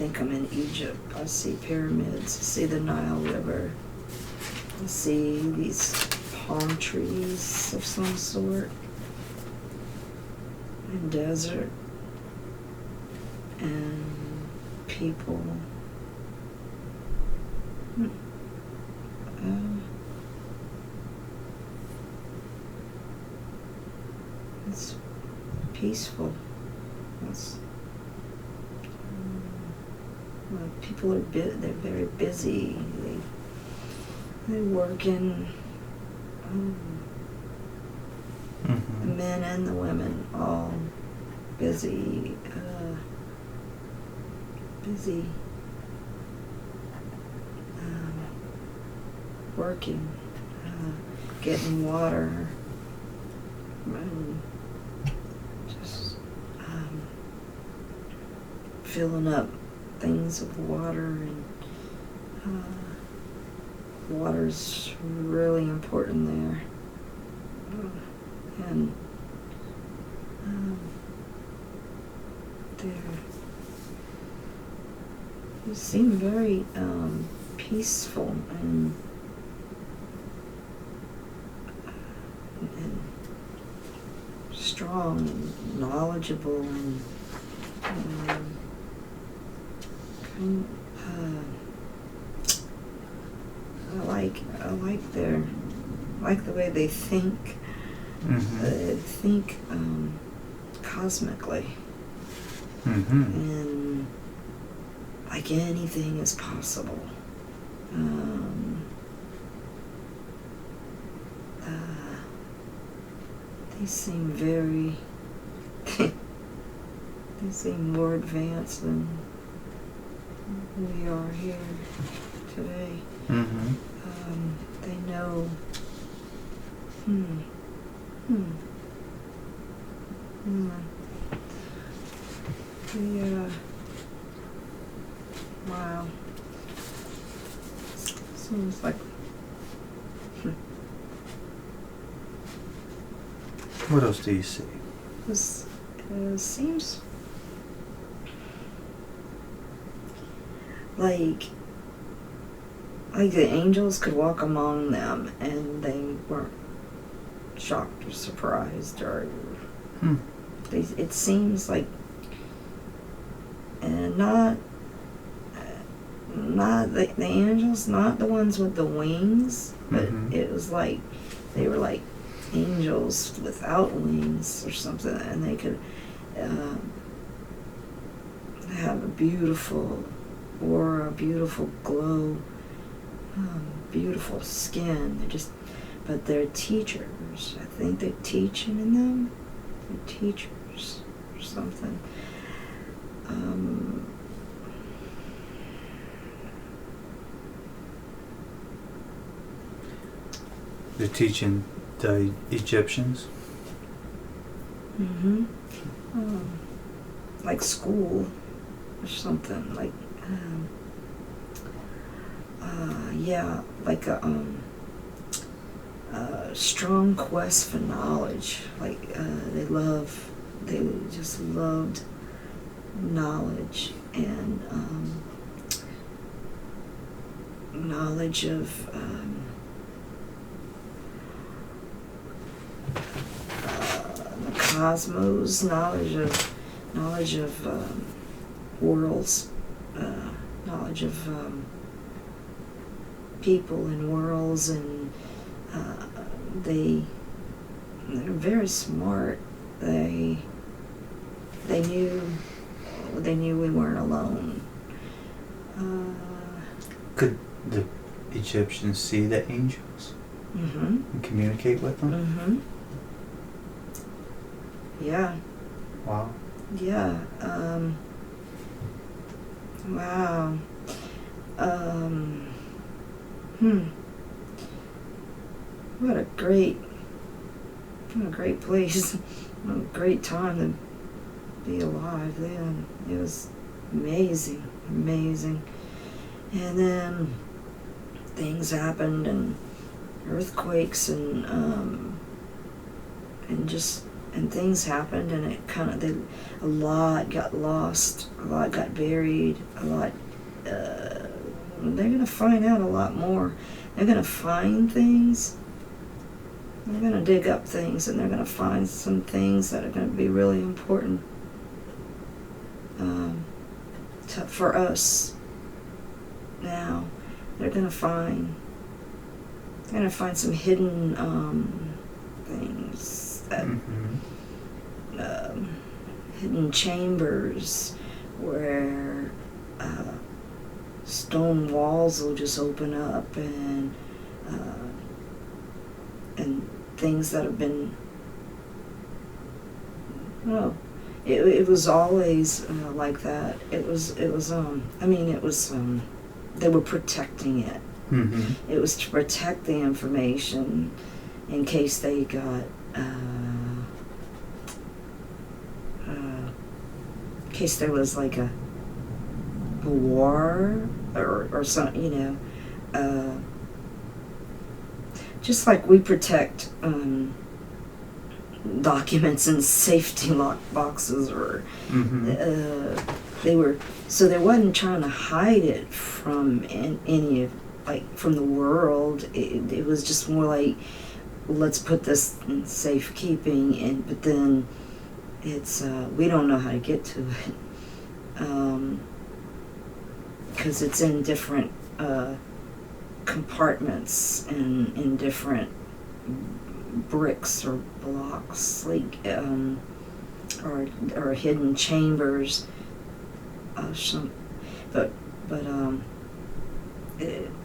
think I'm in Egypt. I see pyramids, I see the Nile River, I see these palm trees of some sort, and desert, and people. It's peaceful. It's, people are they're very busy. They work in the men and the women, all busy, working, getting water, and just filling up things of water, and water's really important there. And they seem very peaceful and strong and knowledgeable, and I like the way they think. They think cosmically, and like anything is possible. They seem very. They seem more advanced than we are here today. They know. Yeah. Wow. Seems like. What else do you see? This seems like the angels could walk among them and they weren't shocked or surprised, or it seems like, and not the angels, not the ones with the wings, but it was like they were like angels without wings or something, and they could have a beautiful aura, a beautiful glow, beautiful skin. But they're teachers. I think they're teaching in them. They're teachers or something. They're teaching the Egyptians? Like school or something. Like, yeah, like a strong quest for knowledge. Like, they just loved knowledge, and knowledge of the cosmos, knowledge of worlds, knowledge of people and worlds, and they're very smart. They knew we weren't alone. Could the Egyptians see the angels and communicate with them? Yeah. Wow. Yeah. Wow. What a great place. What a great time to be alive then. It was amazing. And then things happened, and earthquakes, and just and things happened, and it kind of, a lot got lost, a lot got buried, a lot, they're going to find out a lot more. They're going to find things, they're going to dig up things, and they're going to find some things that are going to be really important for us now. They're going to find some hidden things that hidden chambers where stone walls will just open up, and things that have been, well, it was always like that. It was they were protecting it. It was to protect the information in case they got, in case there was like a war or something, just like we protect documents in safety lock boxes, or they wasn't trying to hide it from any of, like, from the world. It was just more like, let's put this in safekeeping, but then it's we don't know how to get to it because it's in different compartments and in different bricks or blocks, like or hidden chambers.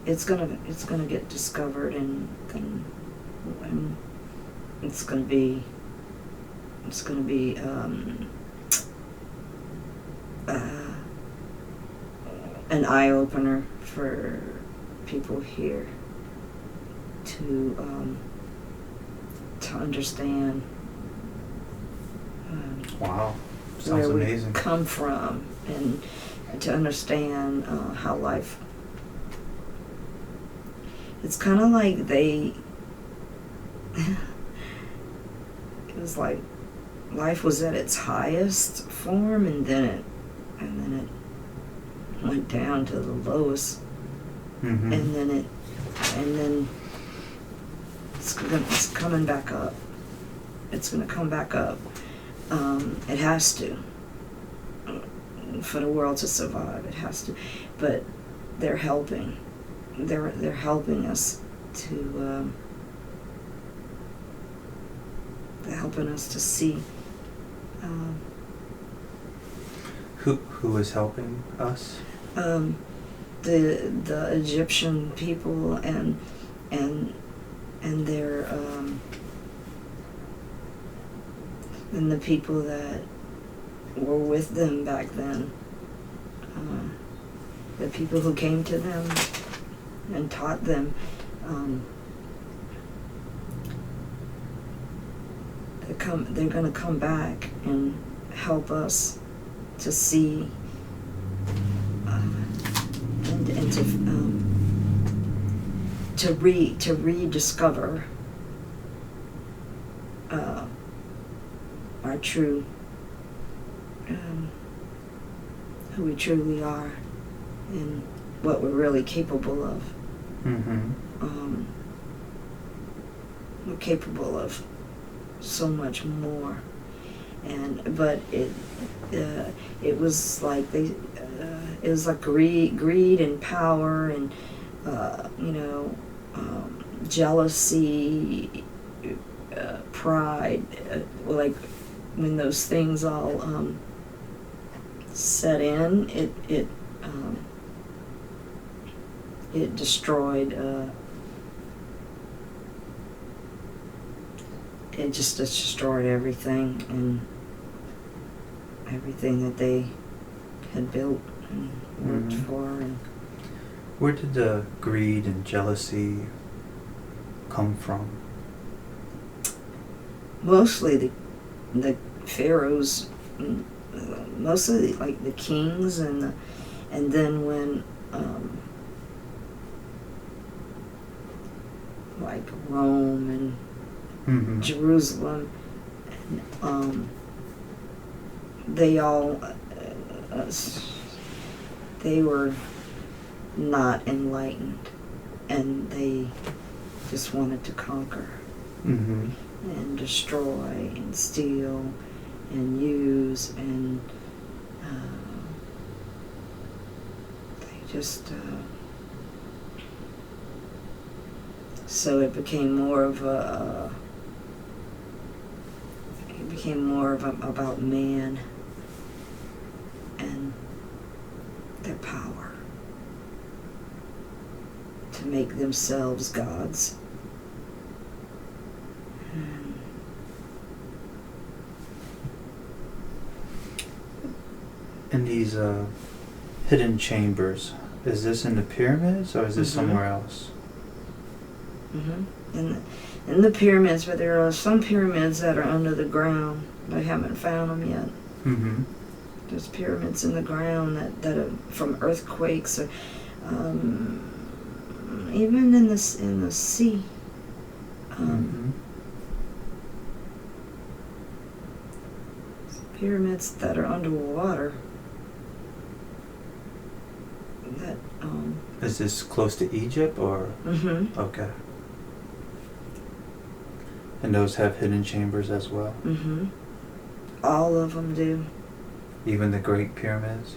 It's gonna get discovered, and it's gonna be an eye opener for people here to understand Wow, sounds where amazing. we come from, and to understand how life. It's kind of like it was like life was at its highest form, and then it went down to the lowest, and then it's coming back up. It's going to come back up. It has to, for the world to survive. It has to, but they're helping. They're helping us to. They're helping us to see. Who is helping us? The Egyptian people and their and the people that were with them back then. The people who came to them and taught them. They're going to come back and help us to see and to rediscover our true who we truly are and what we're really capable of. We're capable of so much more, but it was like it was like greed and power and jealousy, pride, like when those things all set in, it destroyed. It just destroyed everything and everything that they had built and worked for. And where did the greed and jealousy come from? Mostly the pharaohs, mostly like the kings, and then when like Rome and Jerusalem they all, they were not enlightened, and they just wanted to conquer and destroy and steal and use, and they just so it became more of about man and their power to make themselves gods. And these hidden chambers, is this in the pyramids or is this somewhere else? In the pyramids, but there are some pyramids that are under the ground. I haven't found them yet. There's pyramids in the ground that are from earthquakes, or even in the sea. Pyramids that are underwater. That Is this close to Egypt or? Okay. And those have hidden chambers as well? All of them do. Even the Great Pyramids?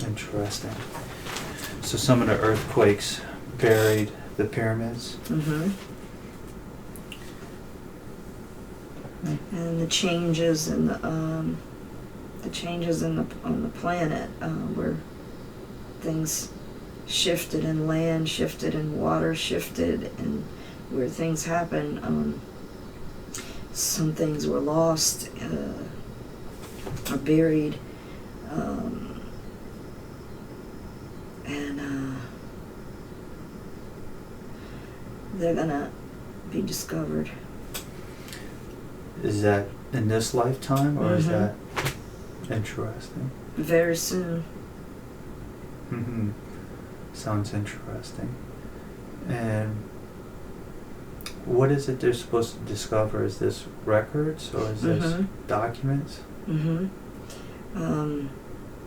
Interesting. So some of the earthquakes buried the pyramids? And the changes in on the planet, where things shifted and land shifted and water shifted, and where things happen, some things were lost or buried, and they're gonna be discovered. Is that in this lifetime or is that interesting? Very soon. Sounds interesting. And what is it they're supposed to discover? Is this records or is this documents?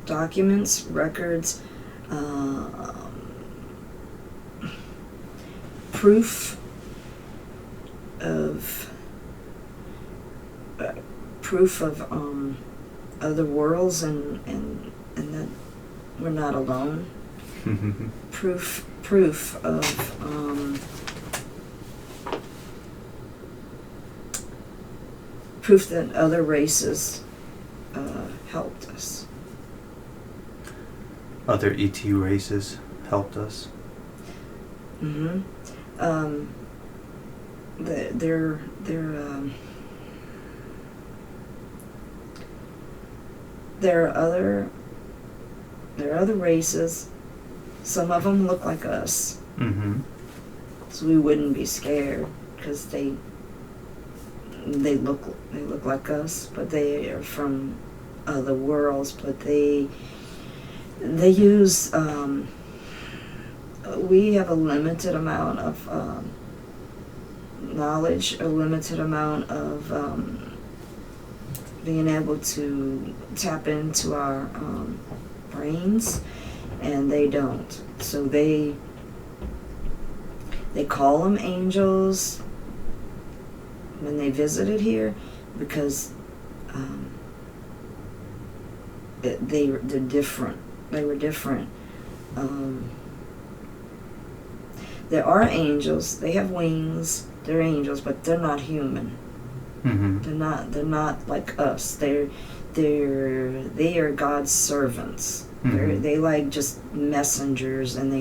Documents, records, proof of other worlds, and that we're not alone. Proof of proof that other races helped us. Other ET races helped us. There are other races. Some of them look like us, so we wouldn't be scared because they look like us, but they are from other worlds. But they use. We have a limited amount of knowledge, a limited amount of being able to tap into our brains, and they don't. So they call them angels when they visited here, because they're different. They were different. There are angels. They have wings. They're angels, but they're not human. They're not like us. They are God's servants. They like just messengers, and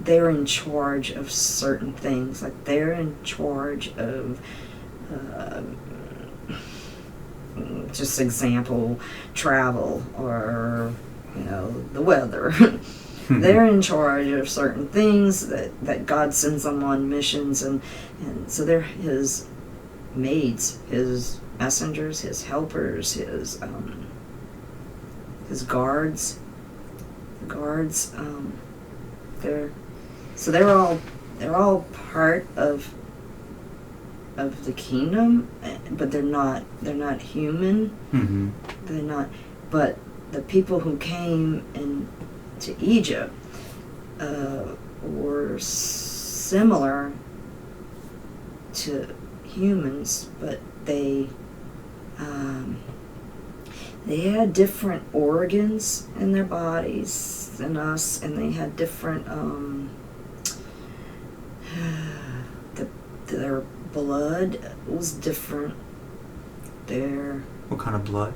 they're in charge of certain things. Like they're in charge of just example, travel, or the weather. They're in charge of certain things that God sends them on missions, and so they're his maids, his messengers, his helpers, his guards. They're all they're all part of the kingdom, but they're not human. Mm-hmm. They're not. But the people who came to Egypt were similar to humans, but they had different organs in their bodies than us, and they had different their blood was different. What kind of blood?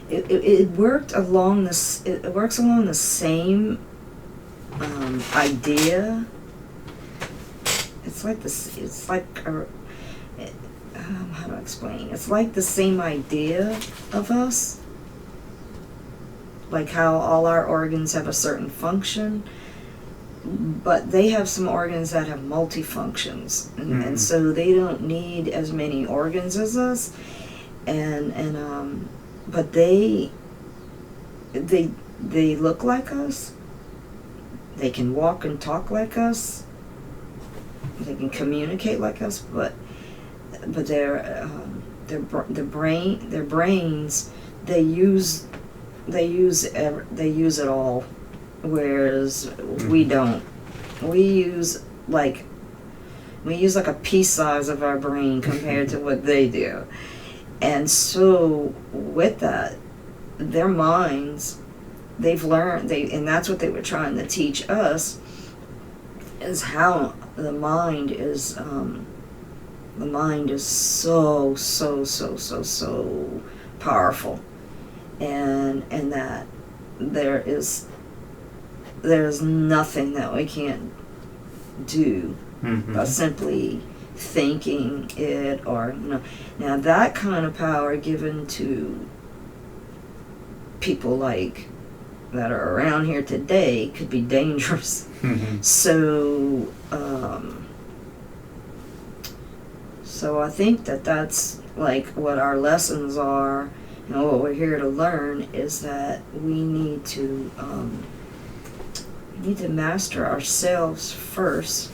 It worked along this. It works along the same idea. It's like this. It's like how to explain? It's like the same idea of us. Like how all our organs have a certain function, but they have some organs that have multifunctions, and so they don't need as many organs as us, but they look like us. They can walk and talk like us. They can communicate like us, but their brains they use it all, whereas we don't. We use like a pea size of our brain compared to what they do. And so with that, their minds, they've learned, and that's what they were trying to teach us, is how the mind is so powerful, and that there's nothing that we can't do by simply thinking it, or now that kind of power given to people like that are around here today could be dangerous. So I think that's like what our lessons are, what we're here to learn, is that we need to master ourselves first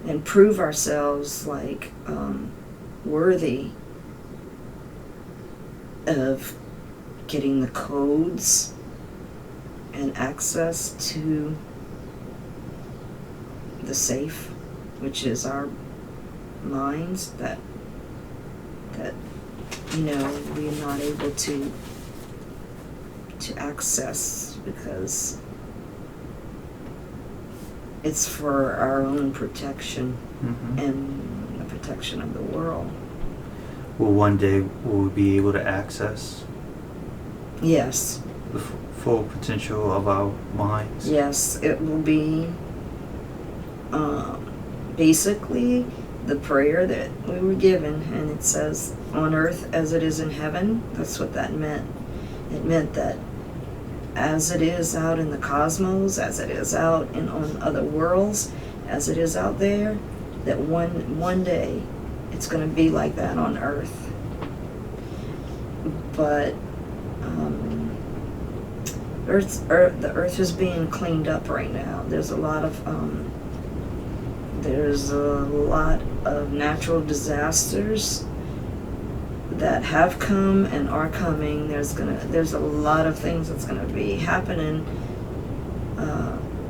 and prove ourselves like worthy of getting the codes and access to the safe, which is our minds, that we're not able to access, because it's for our own protection and the protection of the world. Well, one day will we be able to access Yes. the full potential of our minds? Yes, it will be basically the prayer that we were given, and it says, on earth as it is in heaven. That's what that meant. It meant that as it is out in the cosmos, as it is out on other worlds, as it is out there, that one day it's going to be like that on earth. But the earth is being cleaned up right now. There's a lot of natural disasters that have come and are coming. There's a lot of things that's gonna be happening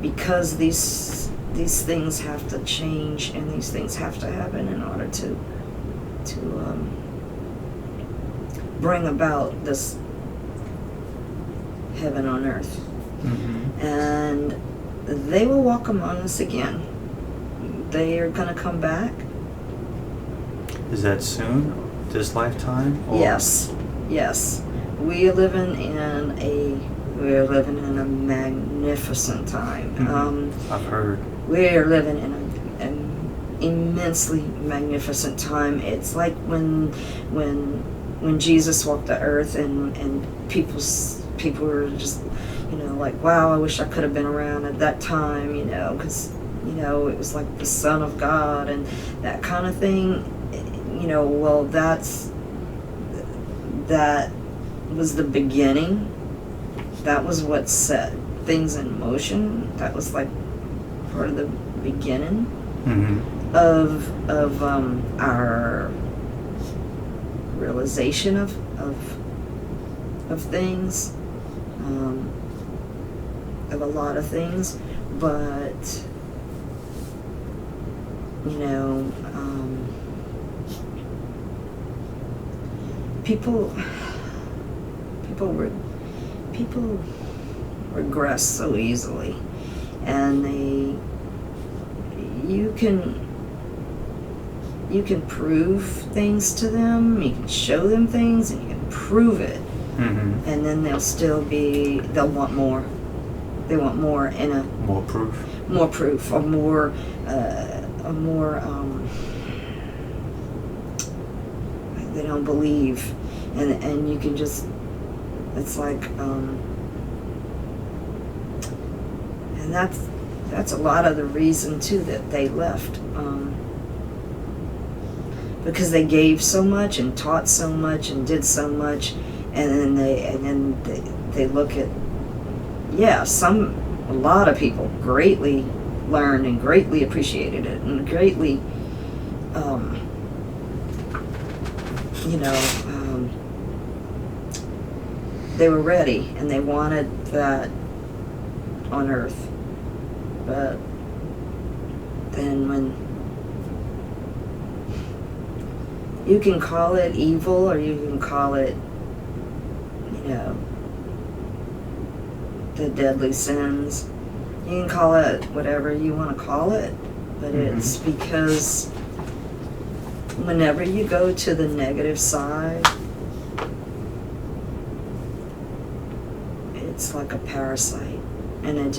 because these things have to change, and these things have to happen in order to bring about this heaven on earth. And they will walk among us again. They are gonna come back. Is that soon? This lifetime? Or? Yes. We are living in a magnificent time. I've heard. We're living in an immensely magnificent time. It's like when Jesus walked the earth, and people were just, like, wow, I wish I could have been around at that time, because it was like the Son of God and that kind of thing. Well, that was the beginning. That was what set things in motion. That was like part of the beginning Mm-hmm. of our realization of things, of a lot of things, but you know, people regress so easily, and you can prove things to them, you can show them things, and you can prove it, Mm-hmm. and then they'll want more. They want more in a More proof. more proof, or more they don't believe, and you can just, it's like, and that's a lot of the reason too that they left, because they gave so much and taught so much and did so much, and then they look at, a lot of people greatly learned and greatly appreciated it and greatly, they were ready and they wanted that on Earth. But then when you can call it evil, or you can call it, the deadly sins, you can call it whatever you want to call it, but it's because whenever you go to the negative side, it's like a parasite, and it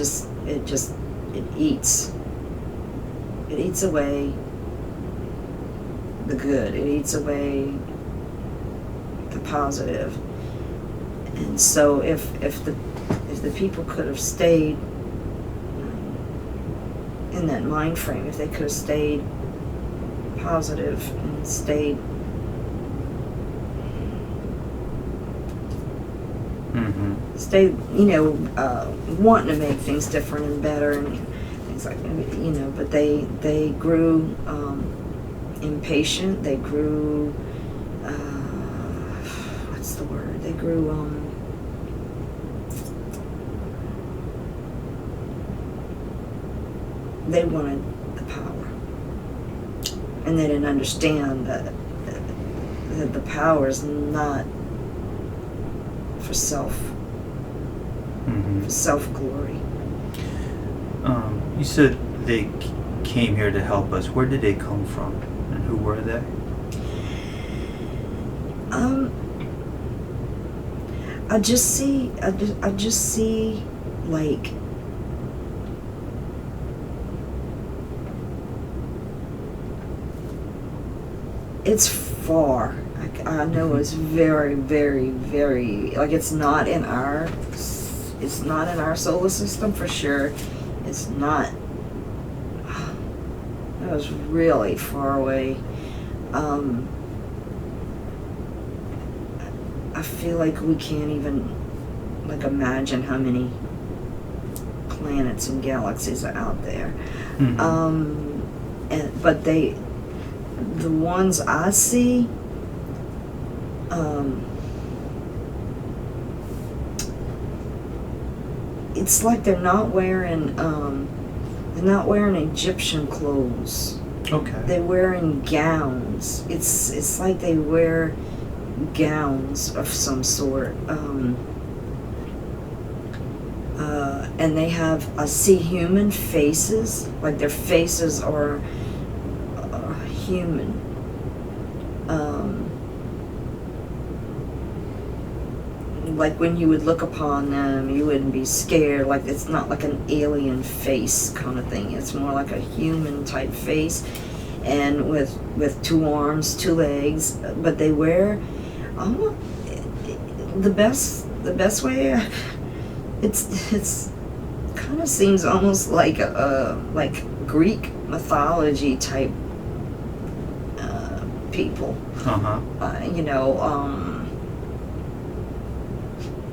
eats away the good, it eats away the positive. And so if the people could have stayed in that mind frame, if they could have stayed positive and stayed wanting to make things different and better and things like that, but they grew impatient, they grew what's the word, they grew they wanted the power, and they didn't understand that the power is not for self-glory. You said they came here to help us. Where did they come from, and who were they? I just see like, it's far. I know it's very, very, very, like, it's not in our solar system for sure. It's not. That was really far away. I feel like we can't even imagine how many planets and galaxies are out there. But the ones I see, it's like they're not wearing Egyptian clothes. Okay. They're wearing gowns. It's like they wear gowns of some sort. And they have, I see human faces, like their faces are human. Like when you would look upon them, you wouldn't be scared. Like, it's not like an alien face kind of thing. It's more like a human type face, and with 2 arms, 2 legs. But they wear the best way. It's kind of seems almost like like Greek mythology type people.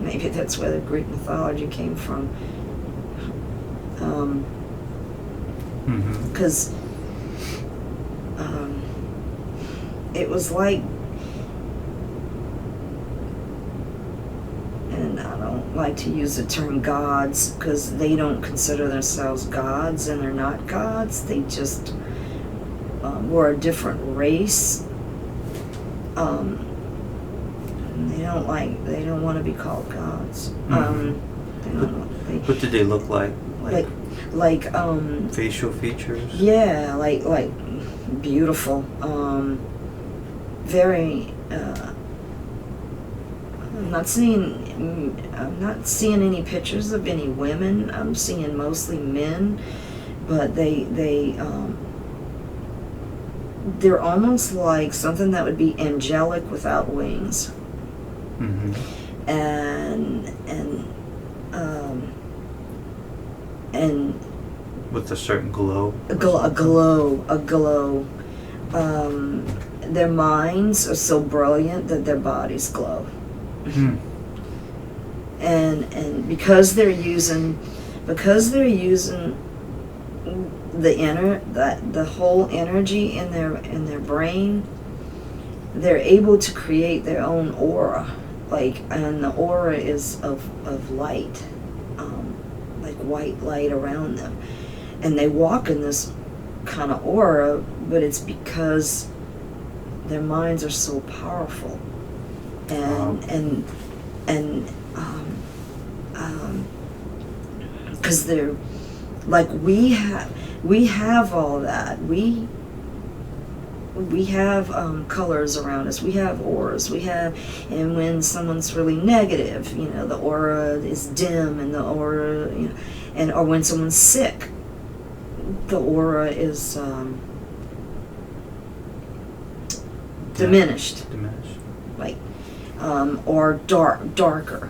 Maybe that's where the Greek mythology came from. because it was like, and I don't like to use the term gods because they don't consider themselves gods, and they're not gods. They just were a different race. They don't want to be called gods. What did they look like? Like Facial features? Yeah, like beautiful. Very. I'm not seeing any pictures of any women. I'm seeing mostly men, but they're almost like something that would be angelic without wings. And with a certain glow. A glow. Their minds are so brilliant that their bodies glow. And because they're using the whole energy in their brain, they're able to create their own aura, and the aura is of light, like white light around them, and they walk in this kind of aura, but it's because their minds are so powerful, and because they're like we have all that. We have colors around us. We have auras. And when someone's really negative, the aura is dim, and the aura, or when someone's sick, the aura is diminished. Or darker.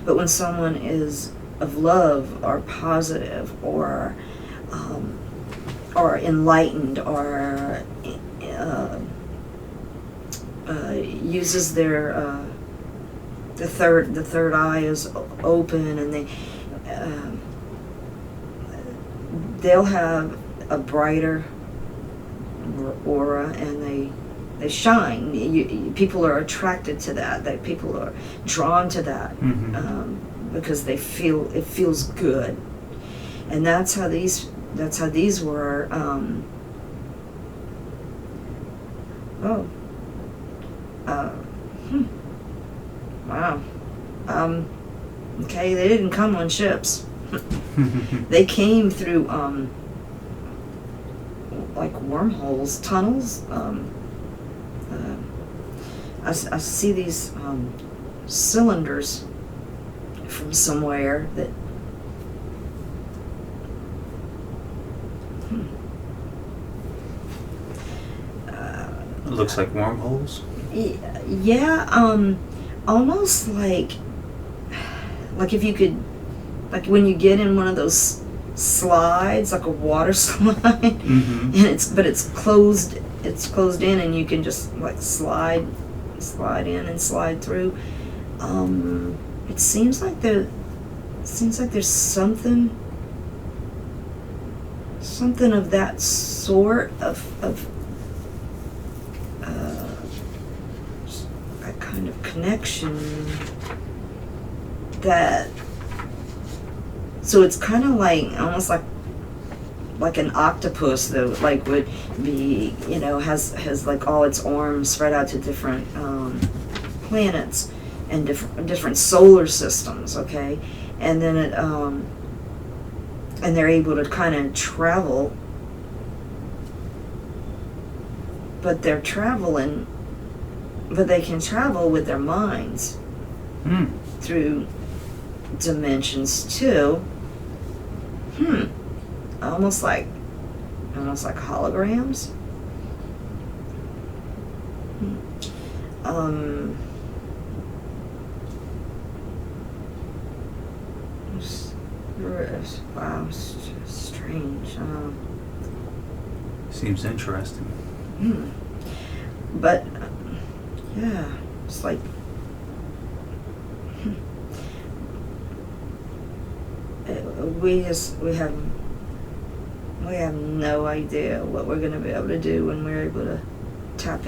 But when someone is of love or positive or enlightened or uses their the third eye is open, and they'll have a brighter aura, and they shine. People are attracted to that. People are drawn to that because it feels good, and that's how these were. Wow. Okay, they didn't come on ships. They came through like wormholes, tunnels. I see these cylinders from somewhere that. It looks like wormholes. Yeah, almost like if you could, like when you get in one of those slides, like a water slide, and it's closed in, and you can just like slide in and slide through. It seems like there's something of that sort of that kind of connection. So it's kind of like almost like an octopus that would be, has like all its arms spread out to different planets and different solar systems, okay? And then and they're able to kind of travel, but they can travel with their minds through dimensions too. Almost like holograms. Wow, it's just strange. Seems interesting. But yeah, it's like we have we have no idea what we're going to be able to do when we're able to tap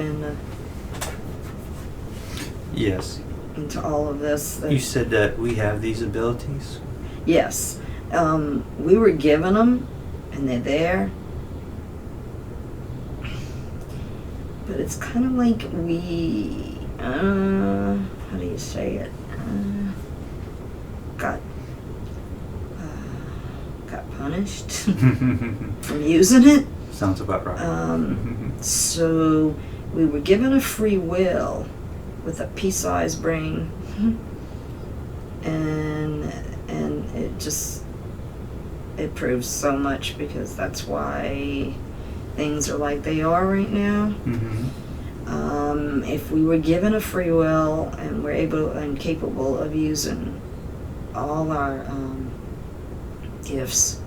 Yes. into all of this. You said that we have these abilities? Yes. We were given them, and they're there. But it's kind of like we, how do you say it? Got punished from using it. Sounds about right. So we were given a free will with a pea-sized brain, and it proves so much, because that's why things are like they are right now. If we were given a free will and we're able and capable of using all our gifts,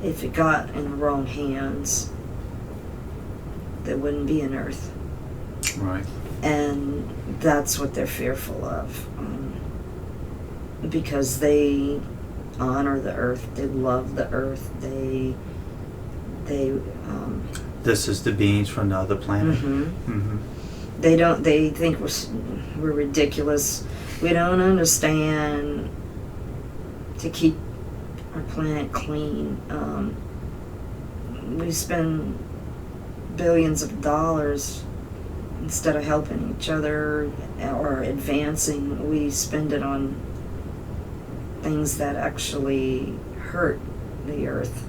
if it got in the wrong hands, there wouldn't be an earth. Right. And that's what they're fearful of, because they honor the earth, they love the earth, they this is the beings from the other planet. They think we're ridiculous. We don't understand to keep our planet clean. We spend billions of dollars, instead of helping each other or advancing, we spend it on things that actually hurt the earth.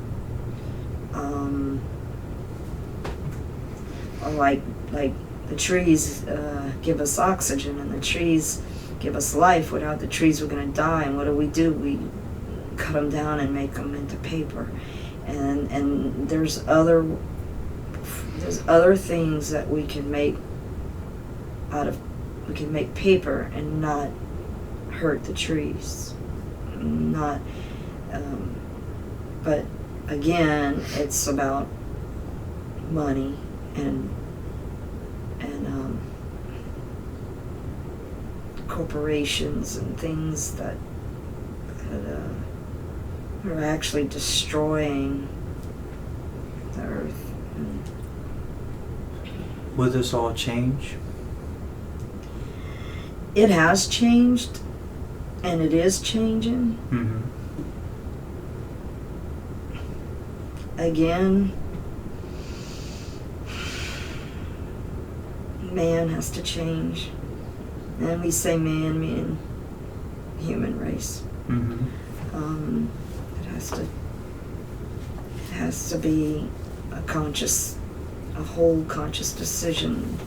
Like the trees give us oxygen, and the trees give us life. Without the trees, we're going to die. And what do? We cut them down and make them into paper. And there's other things that we can make out of. We can make paper and not hurt the trees. Not, but again, it's about money and corporations and things that are actually destroying the earth. Will this all change? It has changed, and it is changing. Again, man has to change. And we say man, meaning human race. It has to be a whole conscious decision.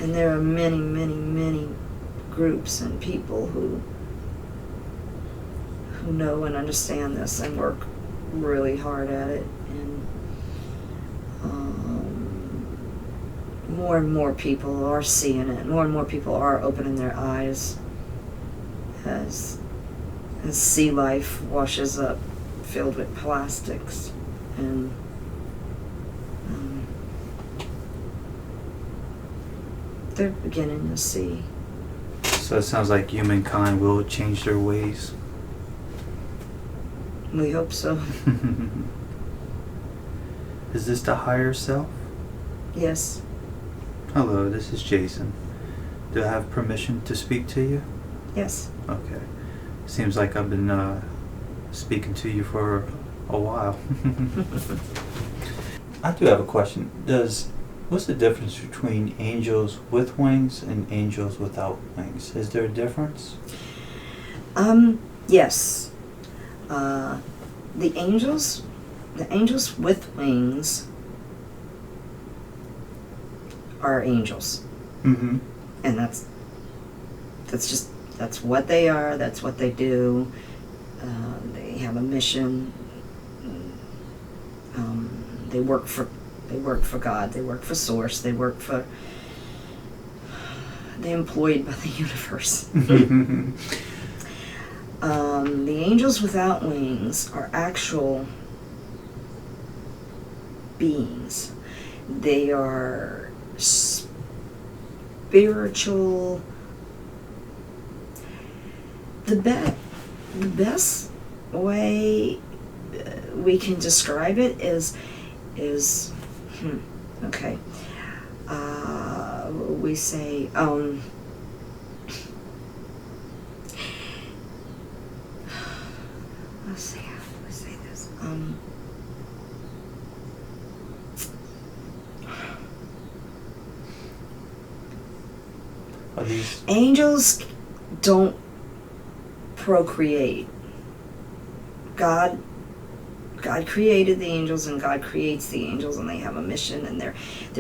And there are many, many, many groups and people who know and understand this and work really hard at it. And more and more people are seeing it. More and more people are opening their eyes as sea life washes up, filled with plastics, and they're beginning to see. So it sounds like humankind will change their ways. We hope so. Is this the higher self? Yes. Hello, this is Jason. Do I have permission to speak to you? Yes. Okay. Seems like I've been speaking to you for a while. I do have a question. What's the difference between angels with wings and angels without wings? Is there a difference? Yes. The angels with wings are angels. Mm-hmm. And that's what they are, that's what they do. They have a mission. They work for God, they work for Source, they're employed by the universe. The angels without wings are actual beings. They are spiritual. The best way we can describe it is okay. We say let's see how do we say this. Are these Angels don't procreate. God created the angels, and God creates the angels, and they have a mission, and they're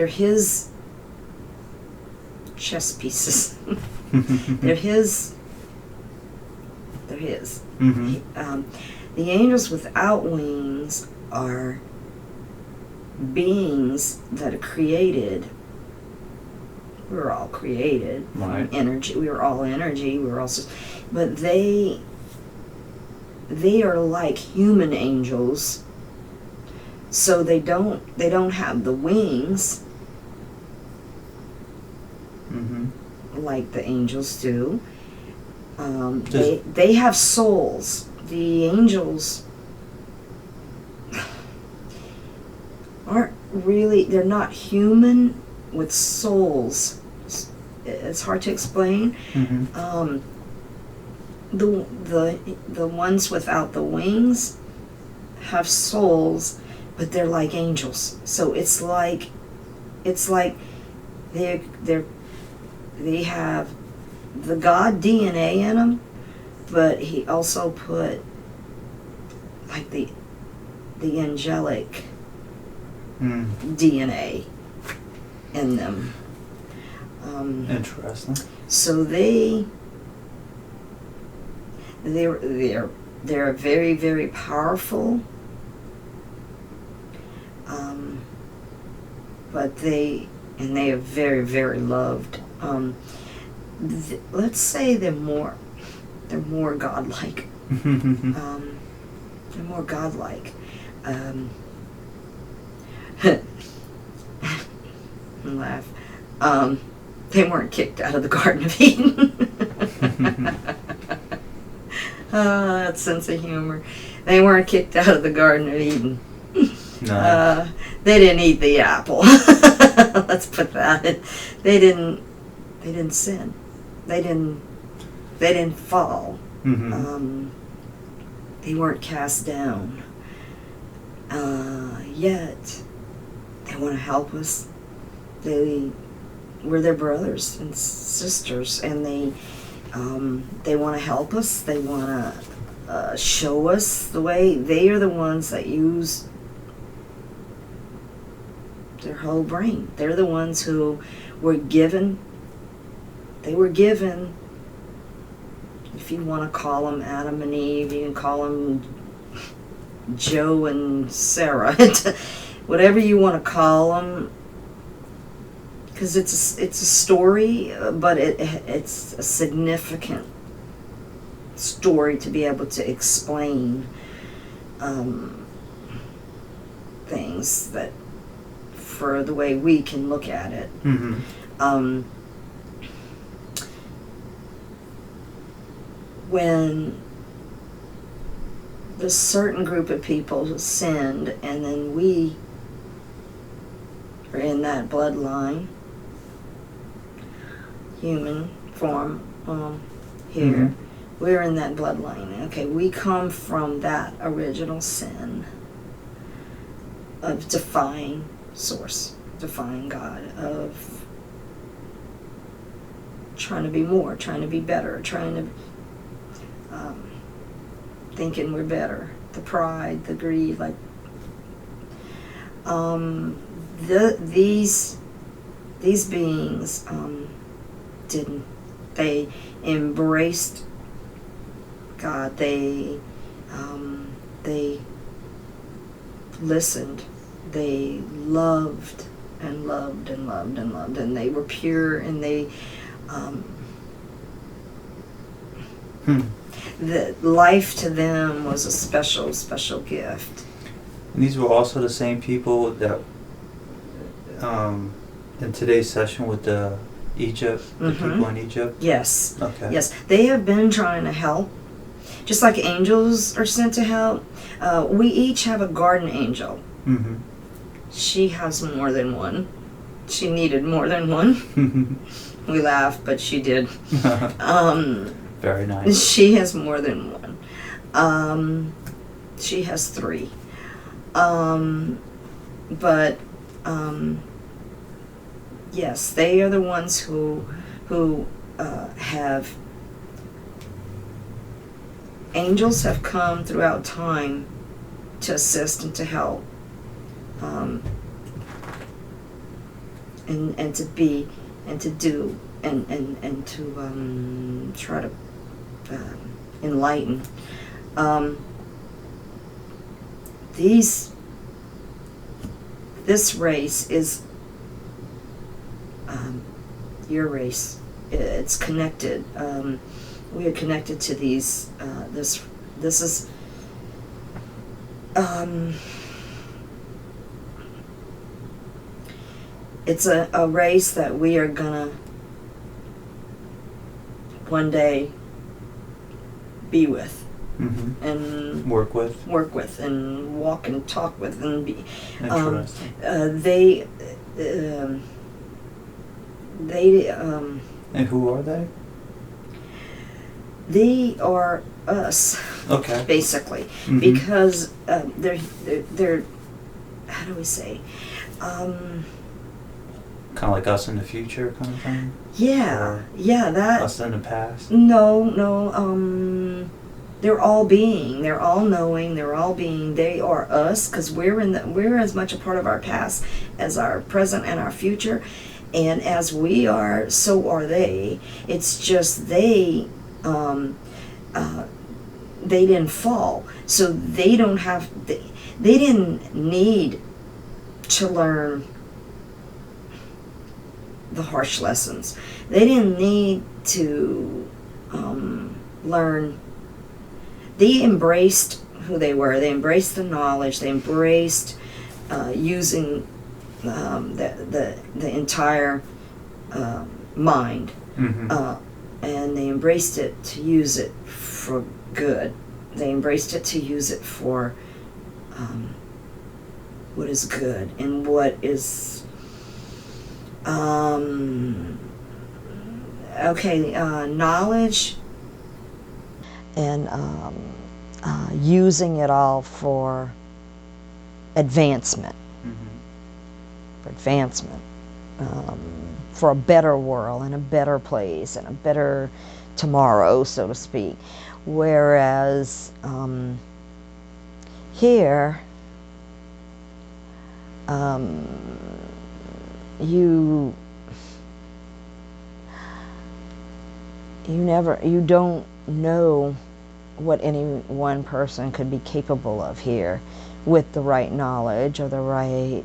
His chess pieces. They're His. Mm-hmm. The angels without wings are beings that are created. We were all created. Right. Energy. We were all energy. We were also, but they are like human angels. So they don't have the wings. Mm-hmm. Like the angels do. They have souls. The angels aren't really, they're not human with souls. It's hard to explain. Mm-hmm. The ones without the wings have souls, but they're like angels. So it's like they have the God DNA in them, but He also put like the angelic DNA in them. Interesting. So they're very, very powerful. But they are very, very loved. Let's say they're more godlike. They're more godlike. Laugh. They weren't kicked out of the Garden of Eden. That sense of humor. They weren't kicked out of the Garden of Eden. No. They didn't eat the apple. Let's put that in. They didn't sin. They didn't fall. Mm-hmm. They weren't cast down. Yet they want to help us. We're their brothers and sisters, and they want to help us. They want to show us the way. They are the ones that use their whole brain. They're the ones who were given. They were given. If you want to call them Adam and Eve, you can call them Joe and Sarah. Whatever you want to call them. Because it's a story, but it's a significant story to be able to explain things that, for the way we can look at it. Mm-hmm. When this certain group of people sinned, and then we are in that bloodline, human form here. Mm-hmm. We're in that bloodline. Okay, we come from that original sin of defying source, defying God, of trying to be more, trying to be better, trying to thinking we're better, the pride, the greed, like these beings didn't. They embraced God. They listened. They loved and loved and loved and loved, and they were pure, and they the life to them was a special, special gift. And these were also the same people that in today's session with the Egypt, the people in Egypt? Yes. Okay. Yes. They have been trying to just like angels are sent to help, we each have a guardian angel. Mm-hmm. She has more than one. She needed more than one. We laughed, but she did. Very nice. She has more than one. She has 3. But yes, they are the ones who have, angels have come throughout time to assist and to help, and to be and to do and to try to enlighten. This race is your race. It's connected. We are connected to these. This is. It's a race that we are gonna one day be with. Mm-hmm. And work with and walk and talk with and be. Interesting. And who are they? They are us. Okay. Basically, Mm-hmm. because they're how do we say? Kind of like us in the future, kind of thing. Yeah, yeah. That us in the past. No. They're all being. They're all knowing. They're all being. They are us, because we're as much a part of our past as our present and our future, and as we are, so are they. It's just they didn't fall, so they don't have. They didn't need to learn the harsh lessons. They didn't need to learn. They embraced who they were. They embraced the knowledge. They embraced using the entire mind, Mm-hmm. and they embraced it to use it for good. They embraced it to use it for what is good and what is knowledge, and using it all for advancement. Mm-hmm. For advancement, for a better world and a better place and a better tomorrow, so to speak. Whereas here, you don't know what any one person could be capable of here with the right knowledge or the right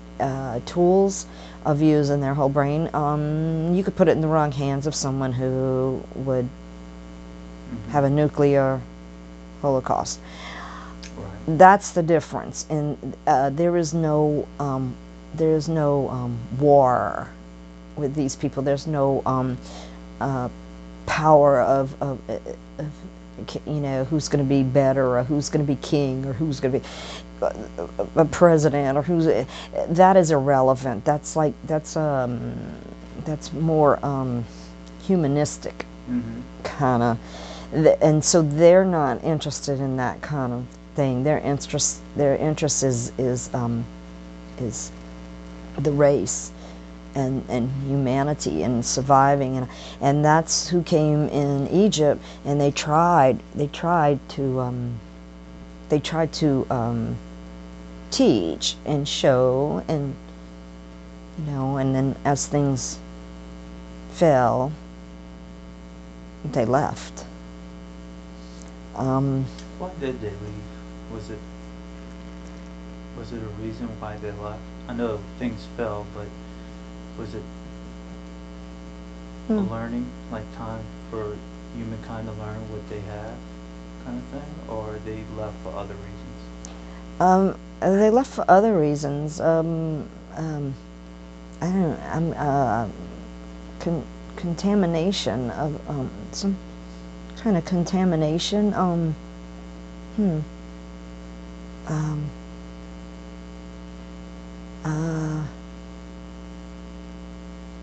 tools of using their whole brain. You could put it in the wrong hands of someone who would have a nuclear holocaust. Right. That's the difference. And there is no war with these people. There's no power of who's going to be better, or who's going to be king, or who's going to be a president, or who's. That is irrelevant. That's more humanistic, Mm-hmm. kind of, and so they're not interested in that kind of thing. Their interest is the race and humanity and surviving, and that's who came in Egypt, and they tried to teach and show, and and then as things fell, they left. Why did they leave? Was it a reason why they left? I know things fell, but was it a learning, like time for humankind to learn what they have, kind of thing, or they left for other reasons? They left for other reasons. I don't know. Contamination of some kind of contamination. Hmm. Uh,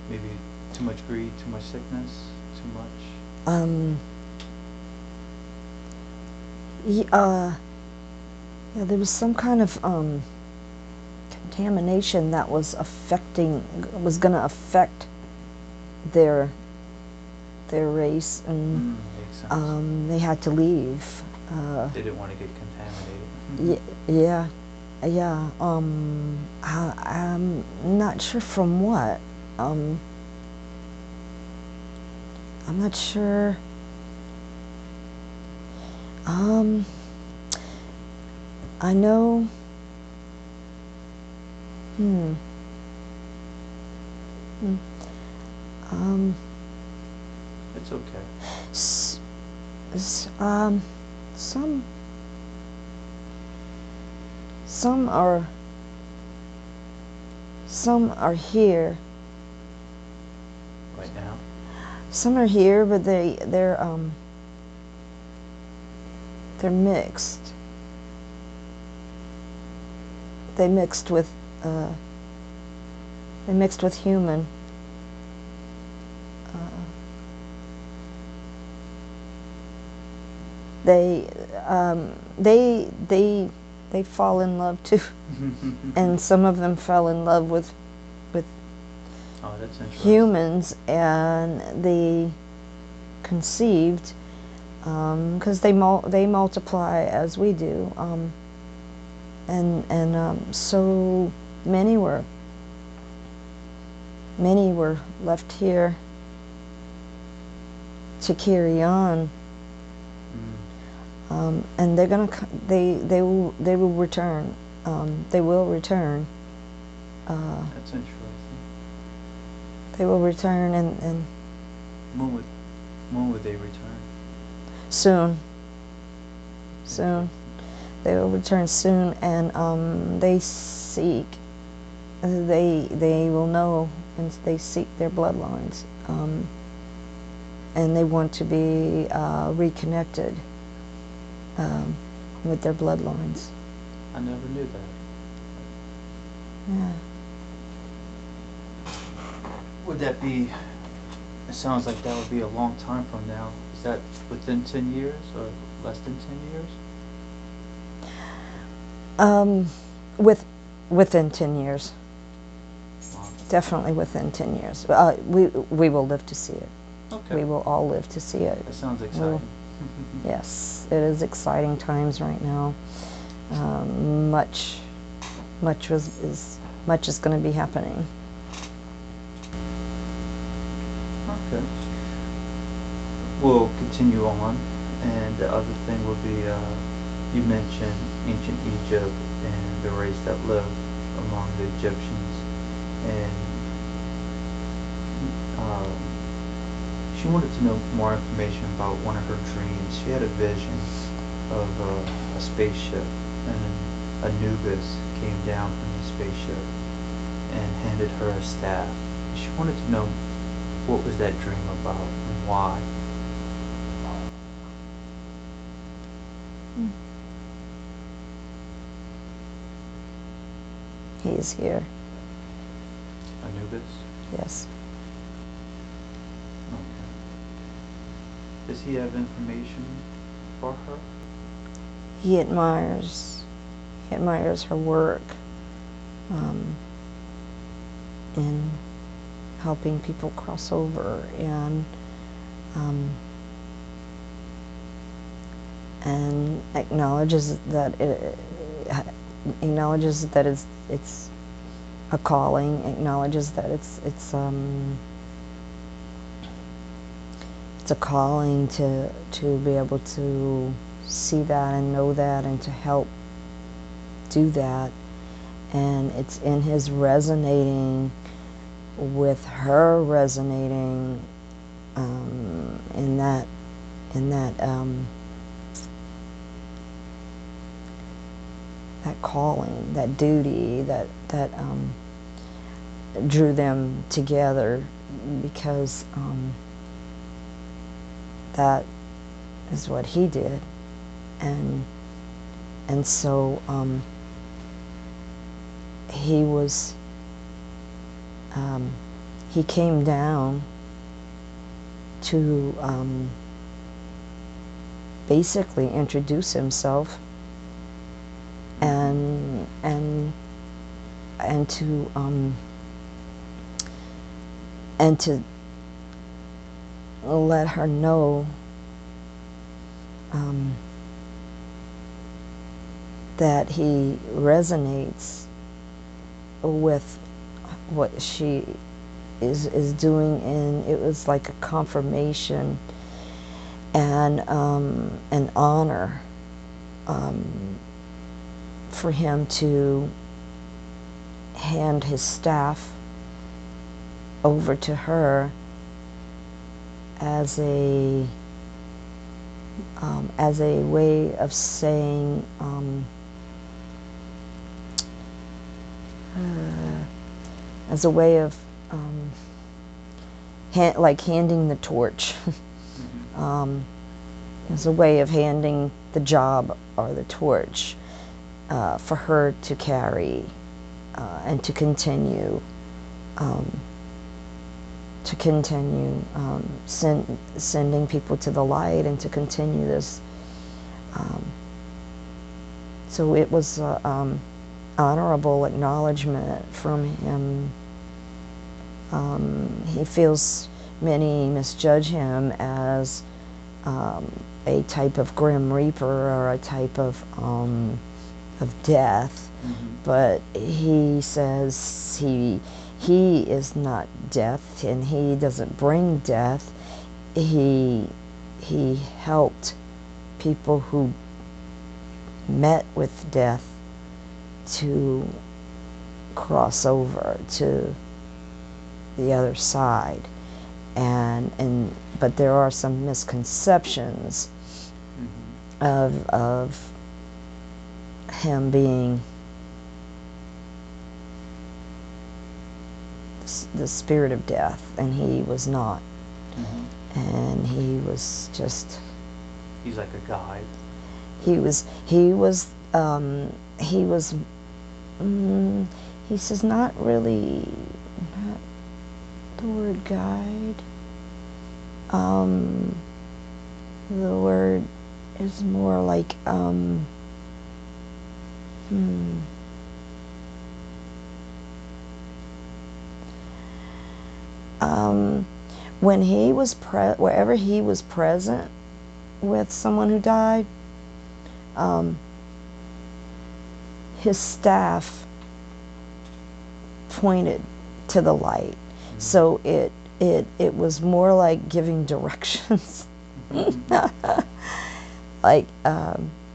Maybe too much greed, too much sickness, too much. Yeah, yeah, there was some kind of contamination that was going to affect their race, and Makes sense. they had to leave. They didn't want to get contaminated. Yeah, yeah. I'm not sure from what. I'm not sure. I know. Hmm. Hmm. It's okay. Some are here. Right now. Some are here, but they're mixed. They mixed with human. They fall in love too, and some of them fell in love with Oh, that's interesting. humans, and they conceived because they multiply as we do, and so many were left here to carry on. And they're gonna they will return. They will return. That's interesting. They will return, and when would they return? soon. They will return soon, and they seek. They will know, and they seek their bloodlines, and they want to be reconnected with their bloodlines. I never knew that. Yeah. Would that be, it sounds like that would be a long time from now. Is that within 10 years or less than 10 years? Within 10 years. Wow. Definitely within 10 years. We will live to see it. Okay. We will all live to see it. That sounds exciting. Yes, it is exciting times right now. Much is going to be happening. Okay. We'll continue on, and the other thing will be, you mentioned ancient Egypt and the race that lived among the Egyptians, and she wanted to know more information about one of her dreams. She had a vision of a spaceship, and Anubis came down from the spaceship and handed her a staff. She wanted to know what was that dream about and why. He is here. Anubis? Yes. Okay. Does he have information for her? He admires her work in helping people cross over, and acknowledges that it's a calling. Acknowledges that it's a calling to be able to see that and know that and to help do that, and it's in his resonating with her, resonating in that that calling, that duty, that drew them together, because that is what he did, and And so he was, he came down to basically introduce himself and to let her know that he resonates with what she is doing, and it was like a confirmation and an honor for him to hand his staff over to her as a way of saying as a way of like handing the torch, as a way of handing the job or the torch for her to carry and to continue sending people to the light and to continue this. So it was honorable acknowledgement from him. He feels many misjudge him as a type of grim reaper or a type of death, but he says he is not death, and he doesn't bring death. He helped people who met with death to cross over to the other side, but there are some misconceptions of him being the spirit of death, and he was not. And he was just, he's like a guide. He says not really, not the word guide. The word is more like when he was wherever he was present with someone who died, his staff pointed to the light. So it was more like giving directions. Like,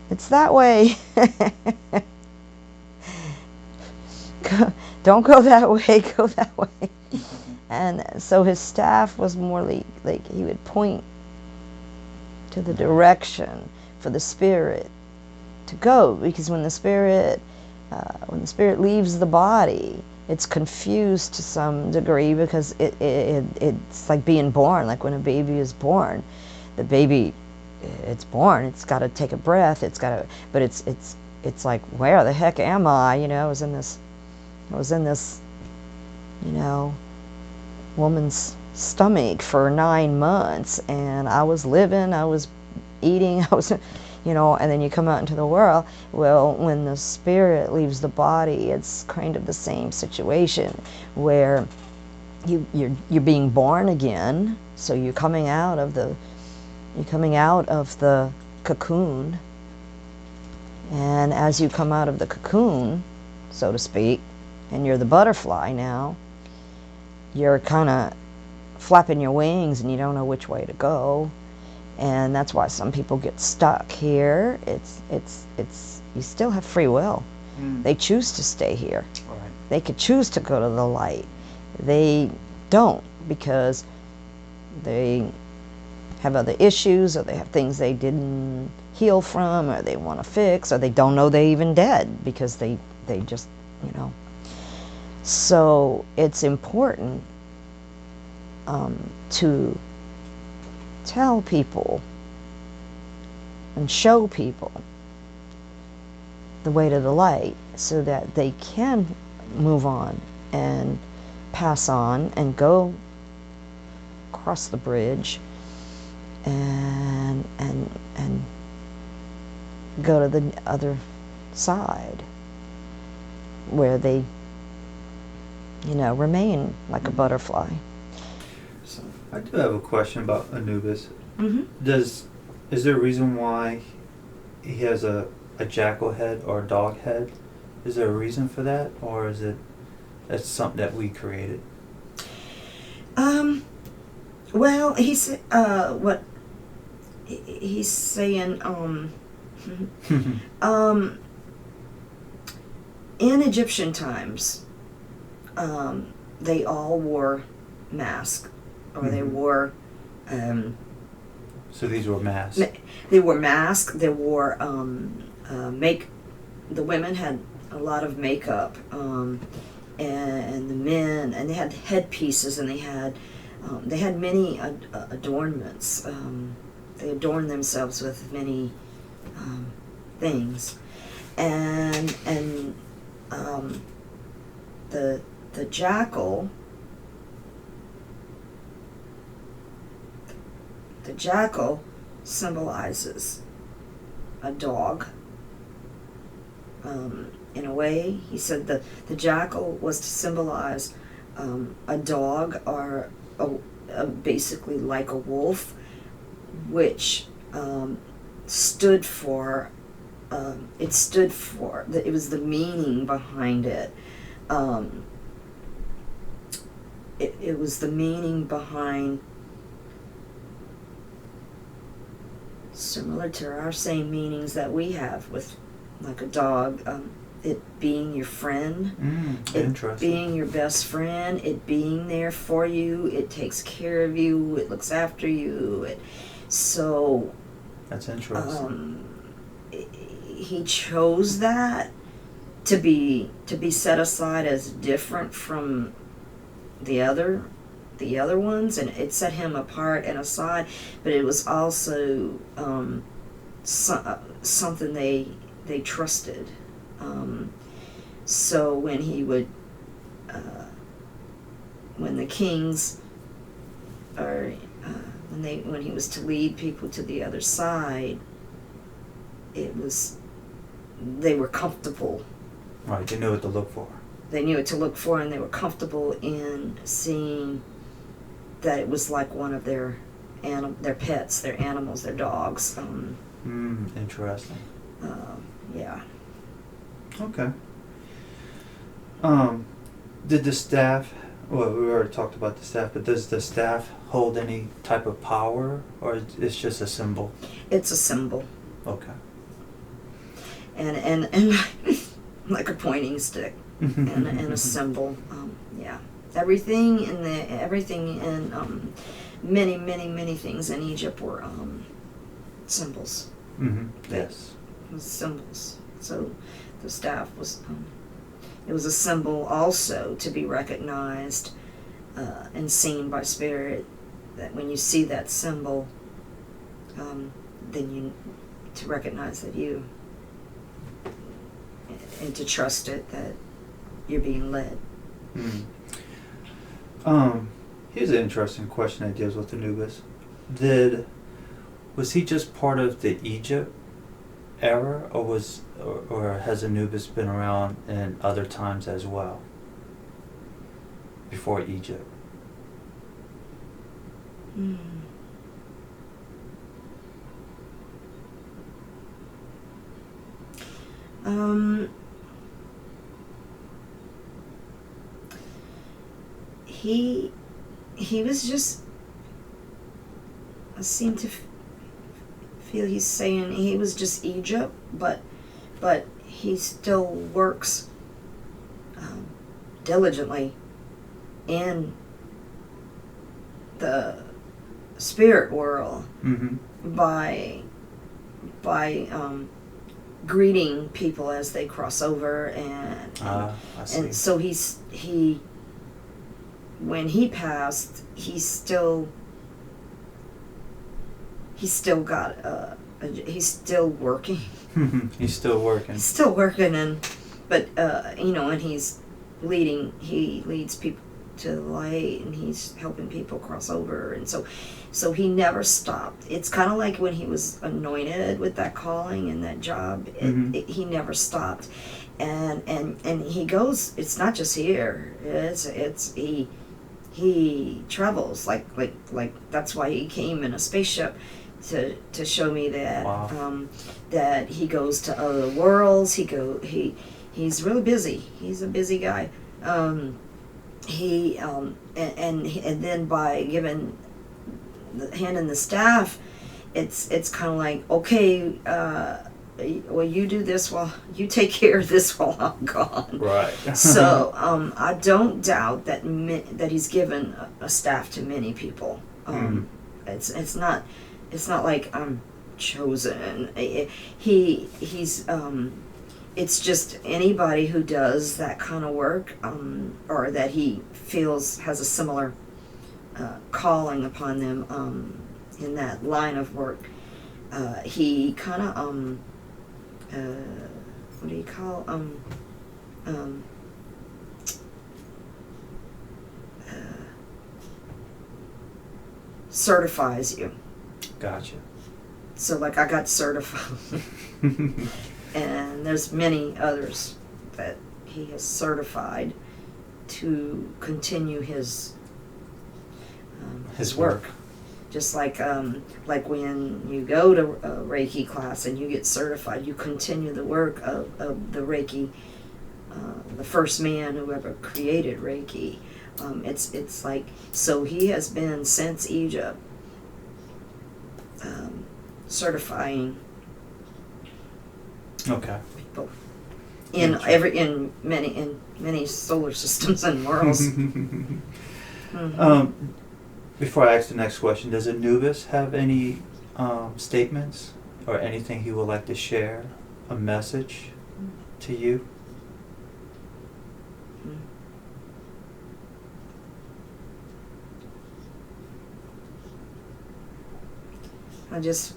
it's that way. Don't go that way, go that way. And so his staff was more like he would point to the direction for the spirit to go, because when the spirit leaves the body, it's confused to some degree, because it's like being born. Like when a baby is born, the baby, it's born, it's got to take a breath, but it's like, where the heck am I? You know, I was in this woman's stomach for 9 months, and I was living, I was eating, I was, and then you come out into the world. Well, when the spirit leaves the body, it's kind of the same situation, where you're being born again. So you're coming out of the cocoon, and as you come out of the cocoon, so to speak, and you're the butterfly now, you're kind of flapping your wings and you don't know which way to go. And that's why some people get stuck here. It's you still have free will. They choose to stay here. Right. They could choose to go to the light. They don't, because they have other issues, or they have things they didn't heal from, or they want to fix, or they don't know they're even dead because they just, So it's important to tell people and show people the way to the light so that they can move on and pass on and go across the bridge and go to the other side where they, remain like a butterfly. So I do have a question about Anubis. Mm-hmm. Is there a reason why he has a jackal head or a dog head? Is there a reason for that, or is that's something that we created? Well, he's what he's saying. In Egyptian times, they all wore masks, or they wore. So these were masks. They wore masks. They wore The women had a lot of makeup, and the men, and they had headpieces, and they had many adornments. They adorned themselves with many things, and the jackal. The jackal symbolizes a dog. In a way, he said the jackal was to symbolize a dog, or basically like a wolf, which stood for. It was the meaning behind it. It was the meaning behind, similar to our same meanings that we have with, like a dog, it being your friend, it being your best friend, it being there for you, it takes care of you, it looks after you. So that's interesting. He chose that to be set aside as different from the other ones, and it set him apart and aside. But it was also something they trusted. So when he would, when the kings, or when he was to lead people to the other side, they were comfortable. Right, they knew what to look for. They knew what to look for, and they were comfortable in seeing that it was like one of their pets, their animals, their dogs. Interesting. Yeah. Okay. Did the staff, well, we already talked about the staff, but does the staff hold any type of power, or it's just a symbol? It's a symbol. Okay. And like a pointing stick and a symbol. Yeah. Everything in many things in Egypt were symbols. Yes. Symbols. So the staff was it was a symbol also to be recognized and seen by spirit. That when you see that symbol, then to recognize that and to trust it, that you're being led. Here's an interesting question that deals with Anubis. Was he just part of the Egypt era, or has Anubis been around in other times as well, before Egypt? He was just, I seem to feel he's saying he was just Egypt, but he still works diligently in the spirit world by greeting people as they cross over, and so he when he passed, he still got a he's still working. He's still working. He's still working, but and he leads people to the light, and he's helping people cross over, and so he never stopped. It's kind of like when he was anointed with that calling and that job. He never stopped, and he goes. It's not just here. He travels like that's why he came in a spaceship to show me that. Wow. That he goes to other worlds. He's really busy. He's a busy guy. And then by giving handing the staff, it's kind of like, okay, well, you do this while you take care of this while I'm gone. Right. So I don't doubt that he's given a staff to many people. It's not like I'm chosen. He's it's just anybody who does that kind of work, or that he feels has a similar calling upon them in that line of work. He kind of what do you call certifies you. Gotcha. So like I got certified. And there's many others that he has certified to continue his work. Just like when you go to a Reiki class and you get certified, you continue the work of the Reiki, the first man who ever created Reiki. It's like, so he has been since Egypt certifying people in many solar systems and worlds. Before I ask the next question, does Anubis have any statements or anything he would like to share, a message to you? I just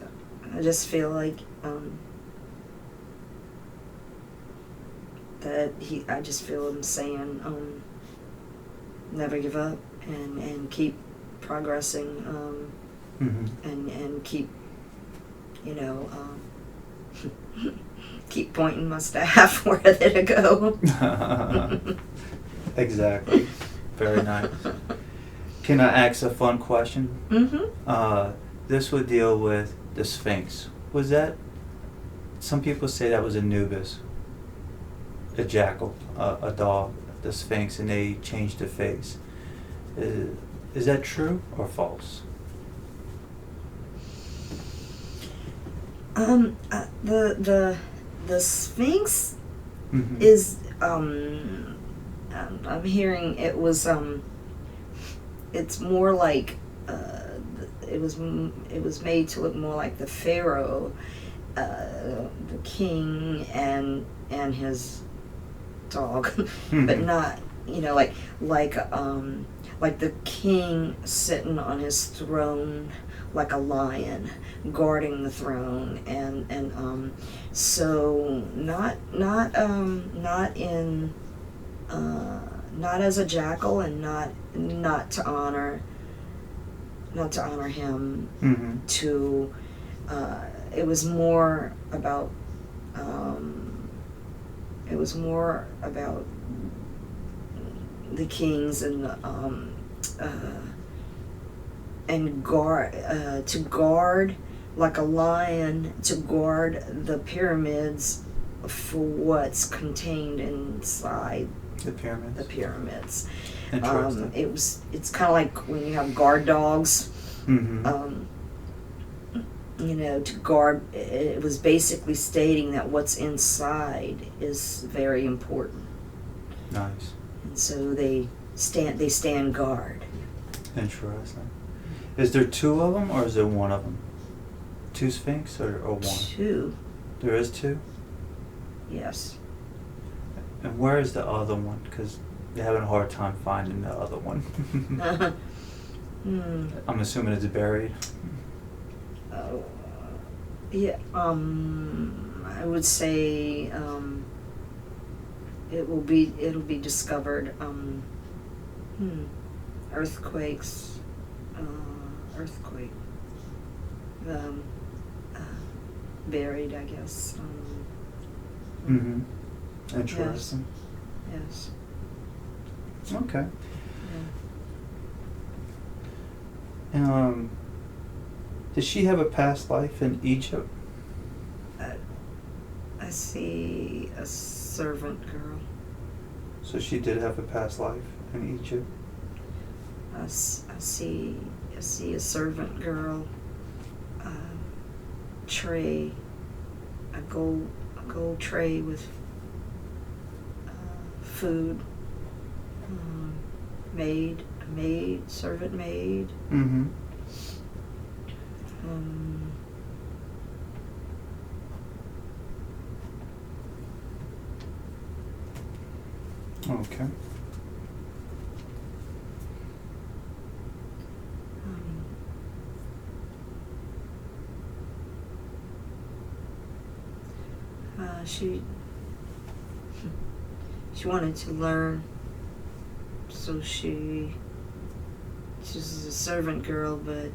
feel like I just feel him saying, never give up and keep progressing, and keep, keep pointing my staff where to go. Exactly. Very nice. Can I ask a fun question? This would deal with the Sphinx. Was that, some people say that was Anubis, a jackal, a dog, the Sphinx, and they changed the face. Is that true or false? The Sphinx is I'm hearing it was it's more like it was made to look more like the pharaoh, the king and his dog, but not like the king sitting on his throne like a lion guarding the throne, and so not as a jackal, and not to honor him. To it was more about the kings and guard to guard like a lion, to guard the pyramids for what's contained inside the pyramids. Interesting. It's kind of like when you have guard dogs. To guard, it was basically stating that what's inside is very important. Nice. And so they stand guard. Interesting. Is there two of them or is there one of them? Two Sphinx or one? Two. There is two? Yes. And where is the other one? Because they're having a hard time finding the other one. I'm assuming it's buried. Yeah, I would say it'll be discovered. Earthquakes, earthquake, um, uh, buried, I guess. Interesting. Yes. Okay. Yeah. Did she have a past life in Egypt? I see a servant girl. So she did have a past life in Egypt. I see a servant girl. Tray, a gold tray with food. Servant maid. Okay. She wanted to learn, so she's a servant girl, but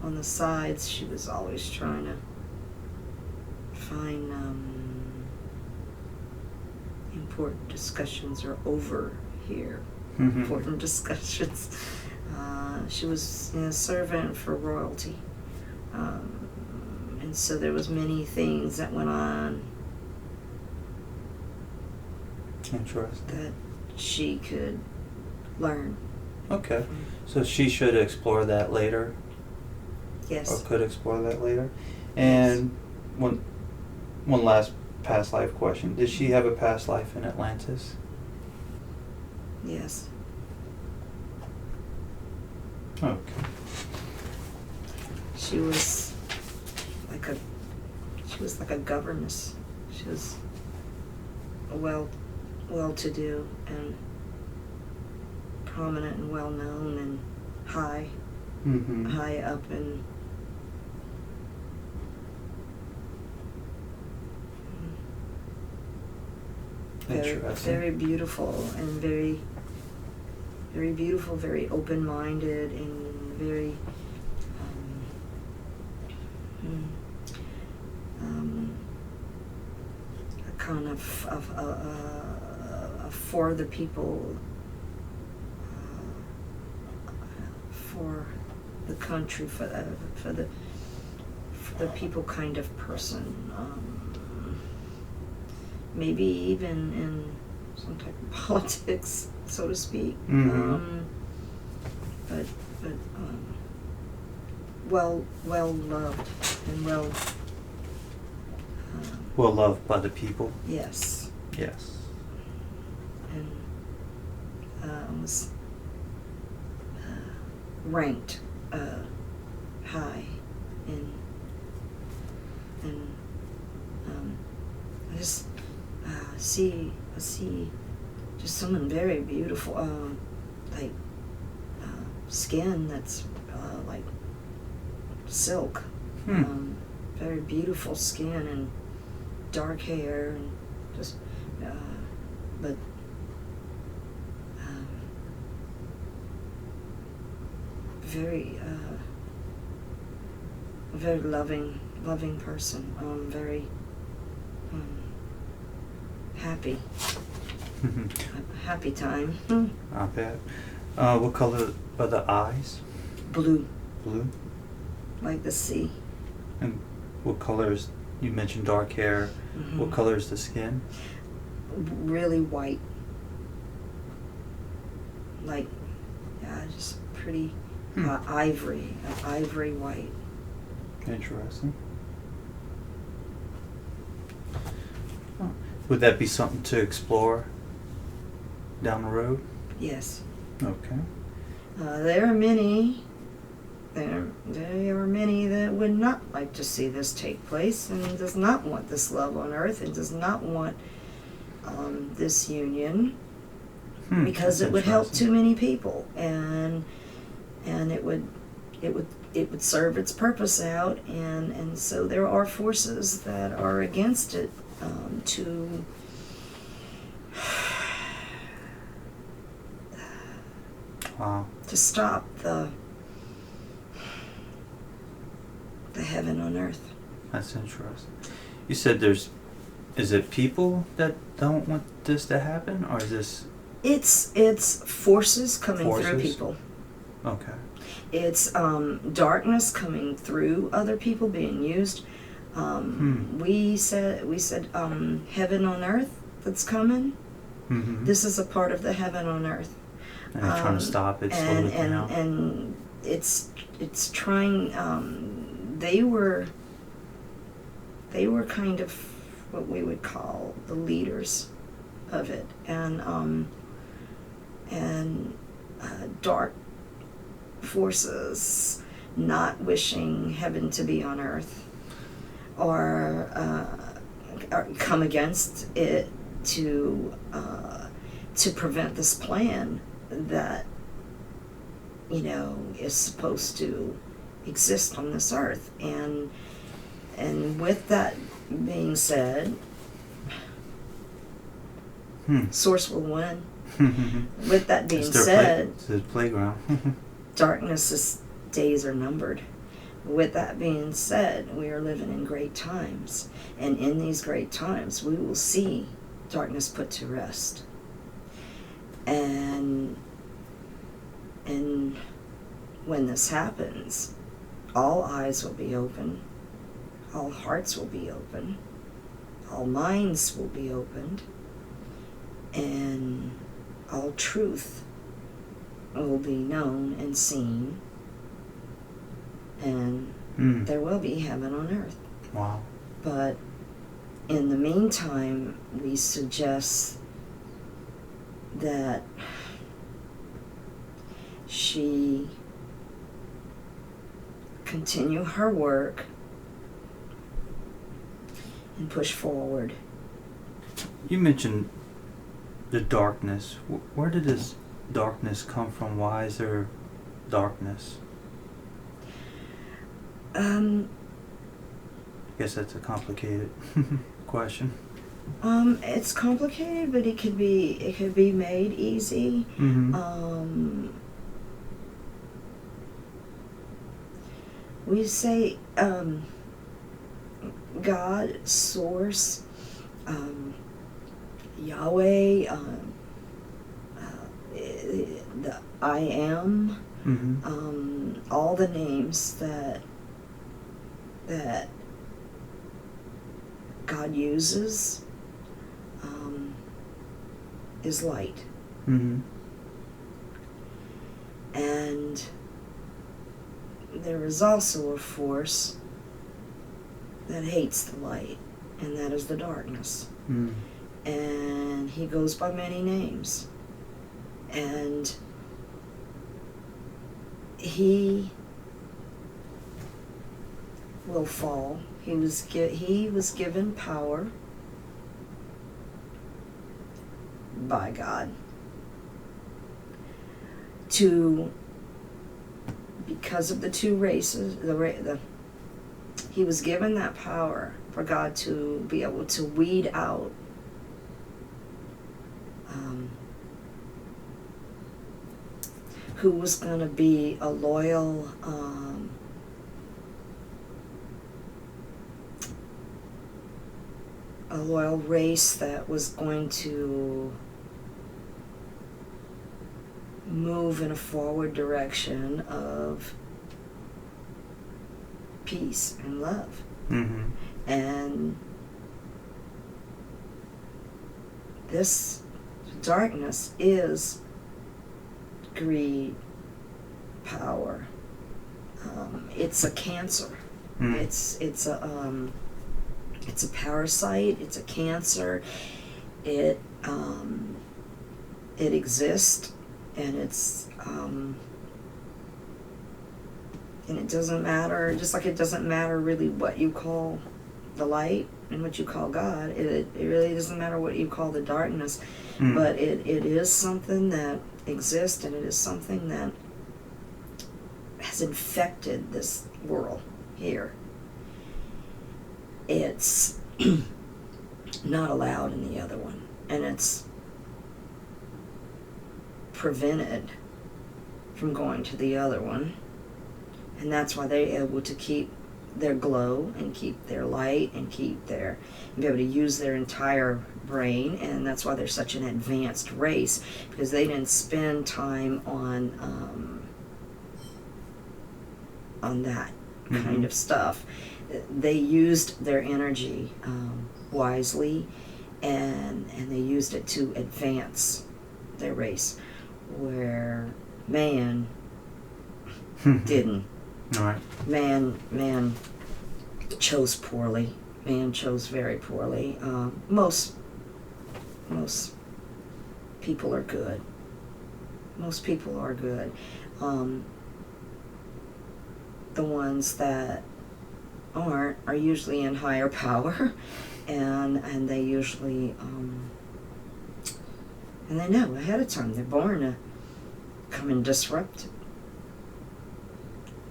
on the sides she was always trying to find important discussions are over here. Important discussions. She was a servant for royalty, and so there was many things that went on. Interesting. That she could learn. Okay, so she should explore that later. Yes. Or could explore that later. And one last past life question: did she have a past life in Atlantis? Yes. Okay. She was like a governess. She was a well-to-do and prominent and well-known and high up in very beautiful and very beautiful, very open-minded and very kind of for the people, for the country, for the people kind of person. Maybe even in some type of politics, so to speak. But well loved and well loved by the people. Yes. Yes. And was ranked high in I just see just someone very beautiful, like skin that's like silk, very beautiful skin and dark hair and just but very a very loving person, very happy. A happy time. Not bad. What color are the eyes? Blue. Blue. Like the sea. And what color is, you mentioned dark hair, what color is the skin? Really white. Like, just pretty ivory white. Interesting. Oh. Would that be something to explore down the road? Yes. Okay. There are many that would not like to see this take place and does not want this love on earth and does not want this union because it would help too many people and it would it would serve its purpose out, and so there are forces that are against it, to Wow. to stop the heaven on earth. That's interesting. You said is it people that don't want this to happen, or is this... It's forces coming through Forces? people. Okay. It's darkness coming through other people being used. We said heaven on earth that's coming. Mm-hmm. This is a part of the heaven on earth. And they're trying to stop it, slow it down. And it's trying. They were kind of what we would call the leaders of it, and dark forces not wishing heaven to be on earth, or come against it to prevent this plan that is supposed to exist on this earth. And with that being said, Source will win. With that being said, it's their playground. darkness's days are numbered. With that being said, we are living in great times, and in these great times we will see darkness put to rest. And when this happens, all eyes will be open, all hearts will be open, all minds will be opened, and all truth will be known and seen, and there will be heaven on earth. Wow. But in the meantime, we suggest that she continue her work and push forward. You mentioned the darkness. Where did this darkness come from? Why is there darkness? I guess that's a complicated question. It's complicated, but it could be made easy. Mm-hmm. We say God, Source, Yahweh, the I Am, all the names that God uses, is light. Mm-hmm. And there is also a force that hates the light, and that is the darkness. Mm. And he goes by many names. And he will fall. He was given power by God because of the two races, he was given that power for God to be able to weed out who was going to be a loyal race that was going to move in a forward direction of peace and love. Mm-hmm. And this darkness is greed, power. It's a cancer. Mm. It's a parasite. It's a cancer. It exists, and and it doesn't matter. Just like it doesn't matter really what you call the light and what you call God. It really doesn't matter what you call the darkness. Mm. But it is something that exists, and it is something that has has infected this world here. It's not allowed in the other one, and it's prevented from going to the other one, and that's why they're able to keep their glow and keep their light and be able to use their entire brain, and that's why they're such an advanced race, because they didn't spend time on that kind of stuff. They used their energy wisely, and they used it to advance their race, where man didn't. All right. Man chose poorly. Man chose very poorly. Most people are good. Most people are good. The ones that aren't are usually in higher power, and they usually and they know ahead of time. They're born to come and disrupt,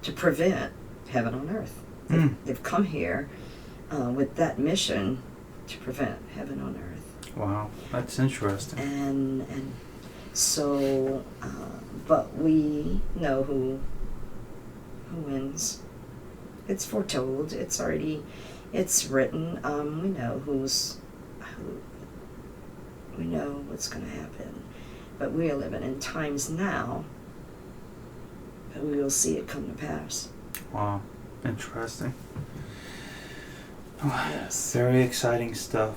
to prevent heaven on earth. They've come here with that mission to prevent heaven on earth. Wow, that's interesting. And so, but we know who wins. It's foretold. It's written. We know who. We know what's going to happen. But we are living in times now that we will see it come to pass. Wow, interesting. Yes. Very exciting stuff.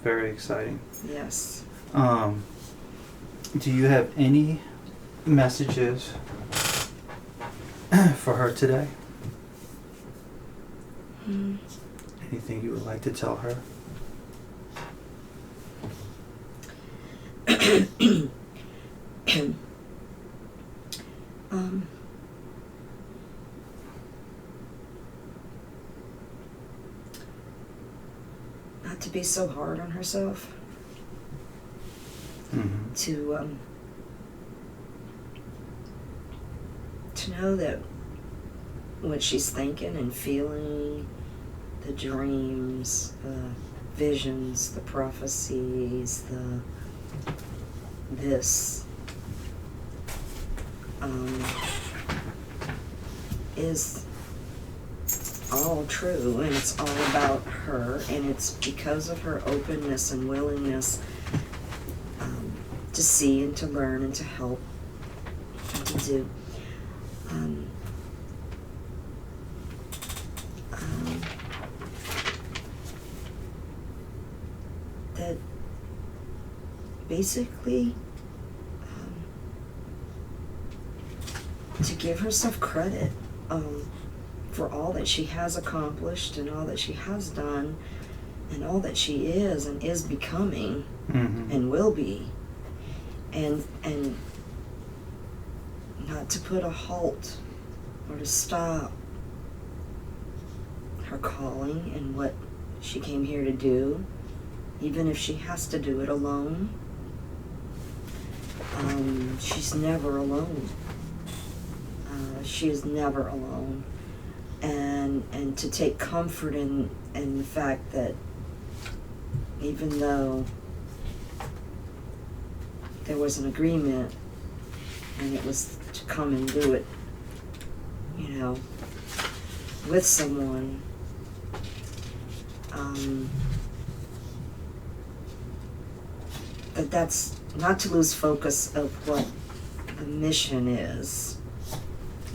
Very exciting. Yes. Do you have any messages for her today? Anything you would like to tell her? Not to be so hard on herself. To know that what she's thinking and feeling, the dreams, the visions, the prophecies, this is all true, and it's all about her, and it's because of her openness and willingness to see and to learn and to help and to do. That basically to give herself credit for all that she has accomplished and all that she has done and all that she is and is becoming and will be, and not to put a halt or to stop her calling and what she came here to do, even if she has to do it alone. She's never alone. She is never alone. And to take comfort in the fact that even though there was an agreement and it was to come and do it, with someone, that's not to lose focus of what the mission is,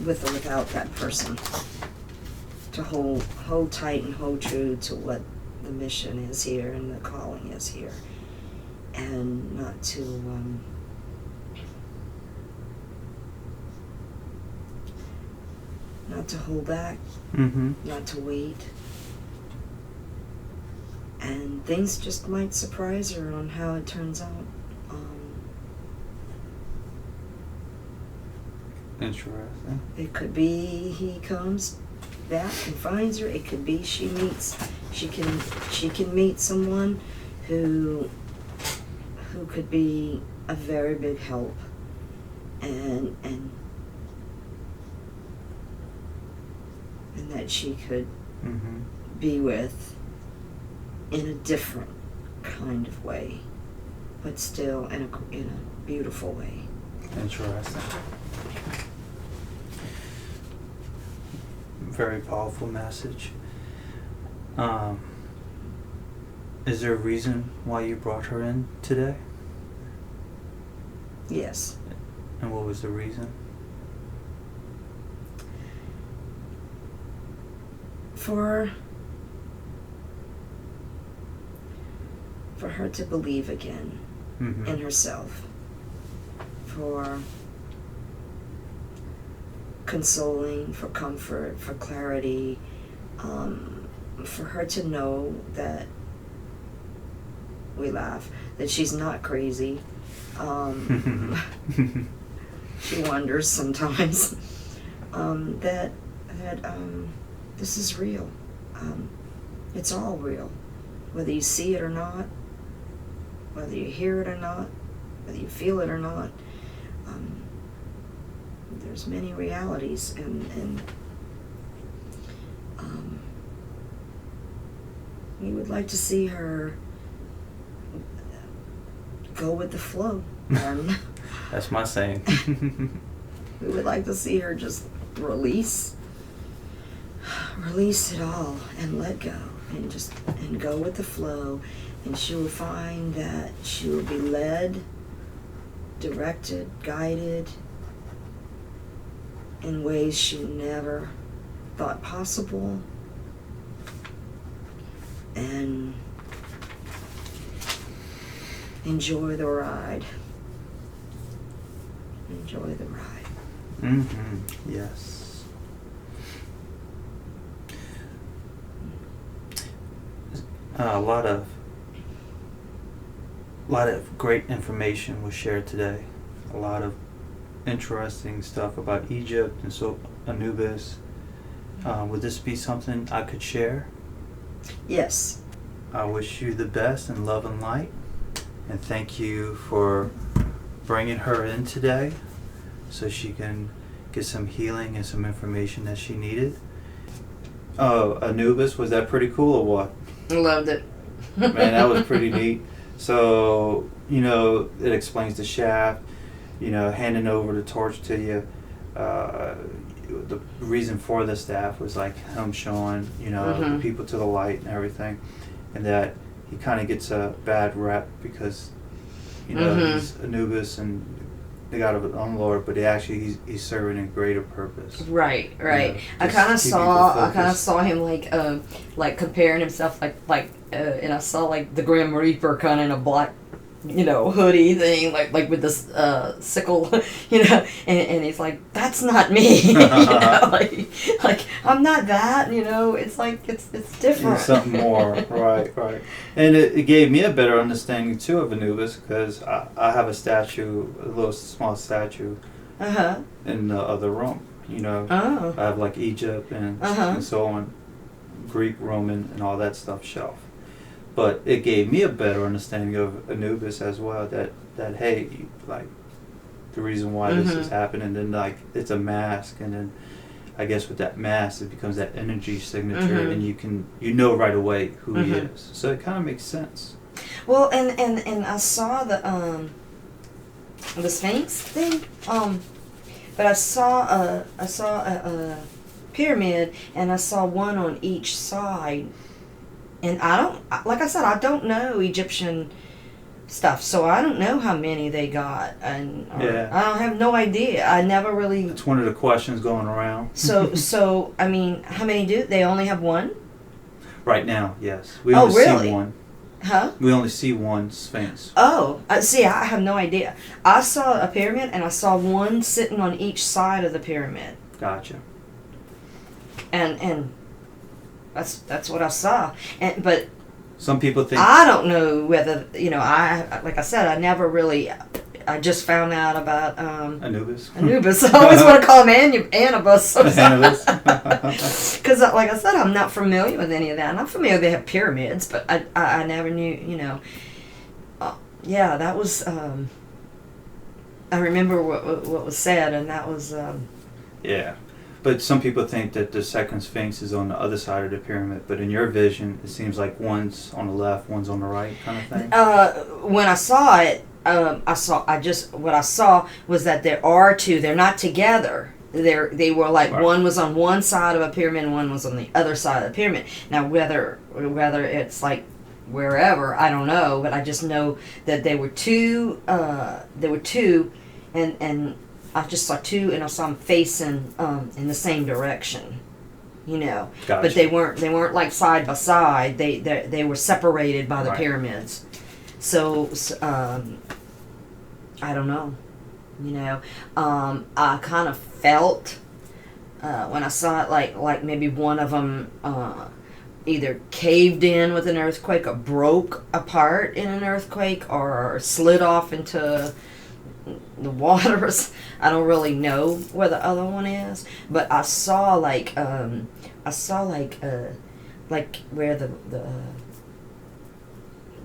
with or without that person. To hold tight and hold true to what the mission is here and the calling is here, and not to hold back, not to wait. And things just might surprise her on how it turns out. Interesting. It could be he comes back and finds her. It could be she can meet someone who could be a very big help, and that she could Mm-hmm. be with in a different kind of way, but still in a beautiful way. Interesting. Very powerful message. Is there a reason why you brought her in today? Yes. And what was the reason? For her to believe again Mm-hmm. in herself, for consoling, for comfort, for clarity, for her to know that we laugh, that she's not crazy. She wonders sometimes that this is real. It's all real, whether you see it or not, whether you hear it or not, whether you feel it or not. There's many realities, and we would like to see her go with the flow. And That's my saying. we would like to see her just release it all and let go and go with the flow, and she will find that she will be led, directed, guided in ways she never thought possible, and enjoy the ride. Enjoy the ride. Mm-hmm. Yes. A lot of great information was shared today. A lot of interesting stuff about Egypt and so Anubis. Would this be something I could share? Yes. I wish you the best in love and light, and thank you for bringing her in today so she can get some healing and some information that she needed. Anubis, was that pretty cool or what? Loved it. Man, that was pretty neat. So, it explains the shaft, handing over the torch to you. The reason for the staff was like him showing, the people to the light and everything. And that he kind of gets a bad rep because, he's Anubis and the god of the Lord, but he's serving a greater purpose. Right. I kind of saw him like comparing himself and I saw like the Grim Reaper kind of in a black, hoodie thing, like with this sickle, and he's like, that's not me, like I'm not that, it's like it's different. It's something more, right. And it gave me a better understanding too of Anubis because I have a little small statue in the other room, I have like Egypt and so on, Greek, Roman, and all that stuff shelf. But it gave me a better understanding of Anubis as well, that hey, like, the reason why this is happening, and then like it's a mask, and then I guess with that mask it becomes that energy signature, and you know right away who he is. So it kind of makes sense. Well, and I saw the Sphinx thing, but I saw a pyramid, and I saw one on each side. And like I said, I don't know Egyptian stuff, so I don't know how many they got, and I have no idea. I never really. It's one of the questions going around. So I mean, how many do they only have one? Right now, yes. We only see one. Huh? We only see one Sphinx. Oh, see, I have no idea. I saw a pyramid, and I saw one sitting on each side of the pyramid. Gotcha. And. That's what I saw, but some people think I don't know whether like I said, I just found out about Anubis. I always want to call him Anubis. Anubis. Because like I said, I'm not familiar with any of that. I'm familiar they have pyramids, but I never knew. That was. I remember what was said, and that was. Yeah. But some people think that the second Sphinx is on the other side of the pyramid. But in your vision, it seems like one's on the left, one's on the right, kind of thing. When I saw it, what I saw was that there are two. They're not together. They were like Right. one was on one side of a pyramid, and one was on the other side of the pyramid. Now whether it's like wherever, I don't know, but I just know that there were two. And I just saw two, and I saw them facing in the same direction, you know. Gotcha. But they weren't like side by side. They were separated by the Right. pyramids. So I don't know, you know. I kind of felt when I saw it like maybe one of them either caved in with an earthquake, or broke apart in an earthquake, or slid off into the waters. I don't really know where the other one is, but I saw like where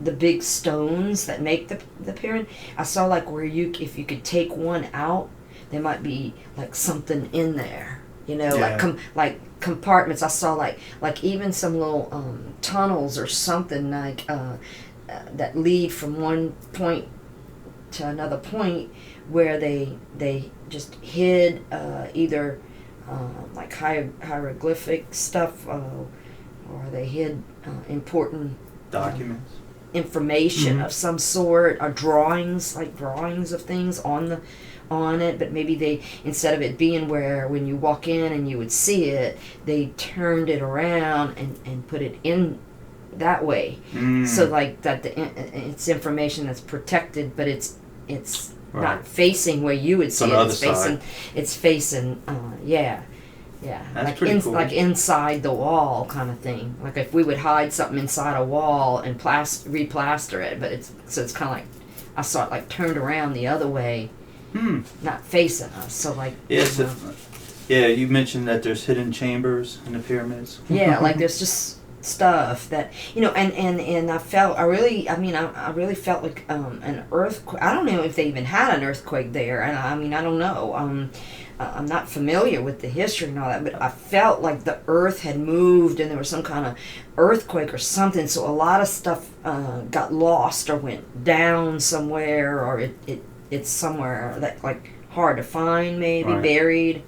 the big stones that make the pyramid. I saw like where if you could take one out, there might be like something in there, you know. Yeah. Like compartments. I saw like even some little tunnels or something like that lead from one point to another point, where they just hid either like hieroglyphic stuff, or they hid important Documents. information Mhm. of some sort, or drawings of things on it. But maybe they, instead of it being where when you walk in and you would see it, they turned it around and put it in that way. So like that it's information that's protected, but it's Right. not facing where you would see on it. the other It's facing side. It's facing yeah. That's like pretty cool. like inside the wall kind of thing. Like if we would hide something inside a wall and replaster it, but it's kind of like I saw it like turned around the other way, not facing us. So like Yeah, you know. yeah. You mentioned that there's hidden chambers in the pyramids. Yeah, like there's just stuff that, you know, and I really felt like an earthquake. I don't know if they even had an earthquake there, and I don't know. I'm not familiar with the history and all that, but I felt like the earth had moved and there was some kind of earthquake or something. So a lot of stuff got lost or went down somewhere, or it's somewhere that like hard to find, maybe Right. buried.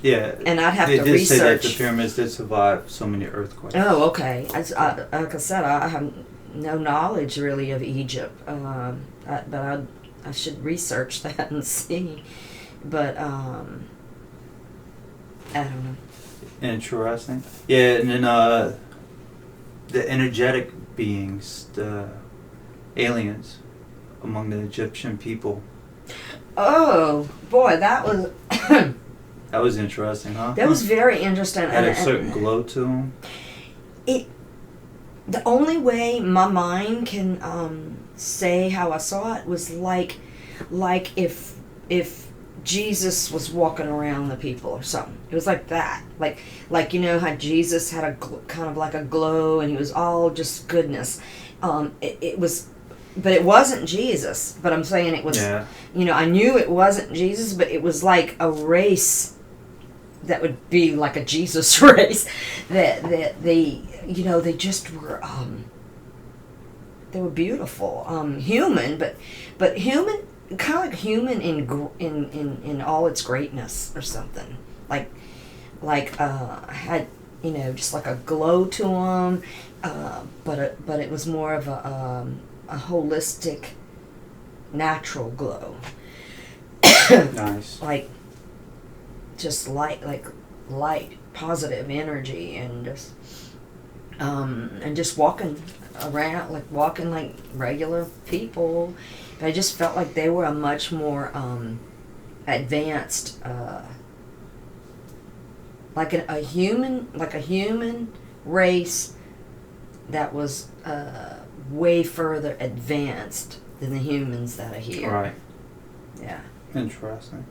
Yeah. And I'd have they to did say that the research. pyramids did survive so many earthquakes. Oh, okay. Like I said, I have no knowledge really of Egypt, but I should research that and see. But I don't know. Interesting. Yeah, and then the energetic beings, the aliens among the Egyptian people. Oh boy, that was That was interesting, huh? that was very interesting. Had a And certain glow to them. The only way my mind can say how I saw it was like if Jesus was walking around the people or something. It was like that. Like you know how Jesus had a kind of like a glow, and he was all just goodness. It was, but it wasn't Jesus. But I'm saying it was. Yeah. You know, I knew it wasn't Jesus, but it was like a race that would be like a Jesus race. That they, you know, they just were. They were beautiful, human, but human. Kind of like human in all its greatness or something, like had, you know, just like a glow to them, but it was more of a holistic, natural glow. Nice. Like just light, positive energy, and just walking around, like regular people. I just felt like they were a much more advanced, like a human race that was way further advanced than the humans that are here. Right. Yeah. Interesting.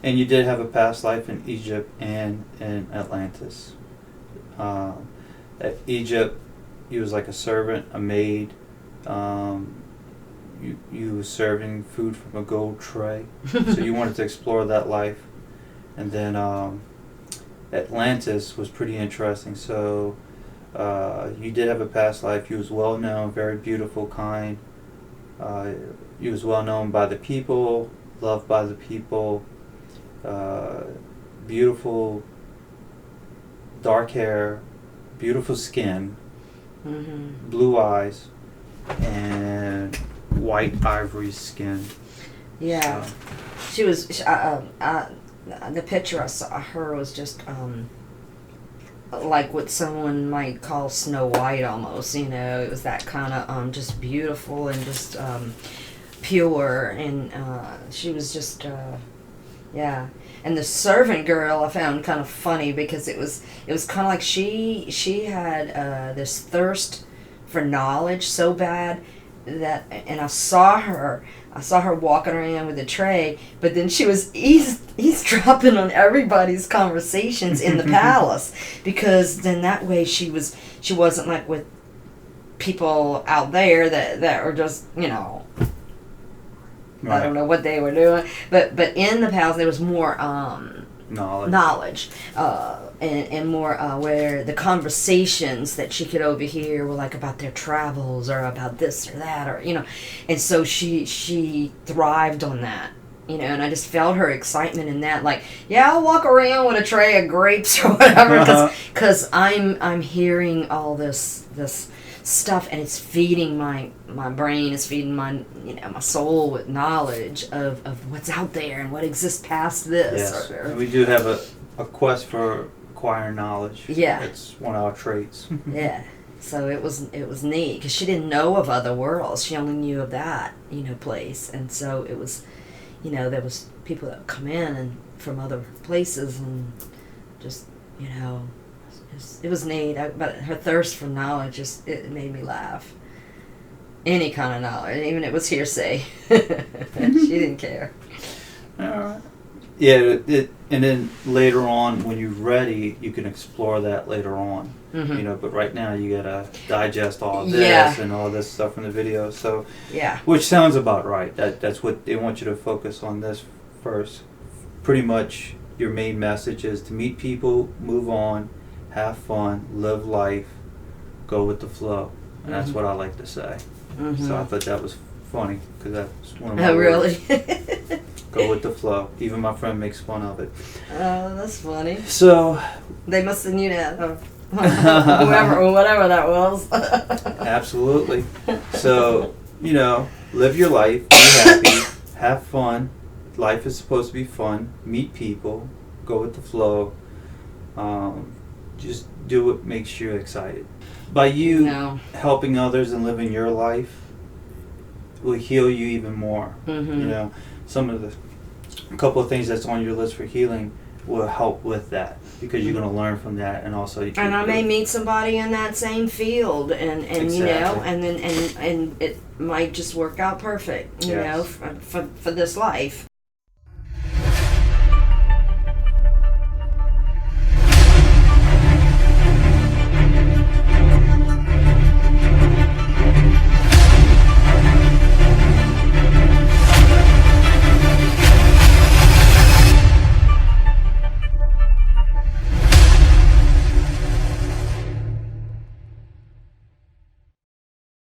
And you did have a past life in Egypt and in Atlantis. At Egypt, you was like a servant, a maid. You was serving food from a gold tray. So you wanted to explore that life. And then Atlantis was pretty interesting. So you did have a past life. You was well known, very beautiful, kind. You was well known by the people, loved by the people. Beautiful dark hair, beautiful skin, blue eyes, and white ivory skin. Yeah. So, She was, the picture I saw her was just, like what someone might call Snow White almost, you know. It was that kind of, just beautiful and just, pure, and, she was just, yeah. And the servant girl I found kind of funny because it was kind of like she had, this thirst for knowledge so bad that, and I saw her walking around with a tray, but then she was eavesdropping on everybody's conversations in the palace, because then that way she wasn't like with people out there that are just, you know, right. I don't know what they were doing, but in the palace there was more knowledge, and more where the conversations that she could overhear were like about their travels or about this or that, or, you know, and so she thrived on that, you know, and I just felt her excitement in that, like, yeah, I'll walk around with a tray of grapes or whatever, because I'm hearing all this stuff, and it's feeding my brain, it's feeding my, you know, my soul with knowledge of what's out there and what exists past this. Yes, and we do have a quest for acquiring knowledge. Yeah, it's one of our traits. Yeah, so it was neat because she didn't know of other worlds. She only knew of that, you know, place, and so it was, you know, there was people that would come in and from other places and just, you know. It was neat, but her thirst for knowledge it made me laugh. Any kind of knowledge, even if it was hearsay. She didn't care. Yeah, and then later on, when you're ready, you can explore that later on. You know, but right now you gotta digest all this and all this stuff in the video. So yeah, which sounds about right. That's what they want you to focus on this first. Pretty much, your main message is to meet people, move on. Have fun, live life, go with the flow. And that's what I like to say. So I thought that was funny, because that's one of my words. Really? Go with the flow. Even my friend makes fun of it. Oh, that's funny. So they must have knew that, whoever or whatever that was. Absolutely. So, you know, live your life, be happy, have fun. Life is supposed to be fun. Meet people, go with the flow. Just do what makes you excited. By you helping others and living your life will heal you even more. You know, a couple of things that's on your list for healing will help with that, because you're going to learn from that, and also you can. And I may meet somebody in that same field, and Exactly. You know, and then and it might just work out perfect, you know, for this life.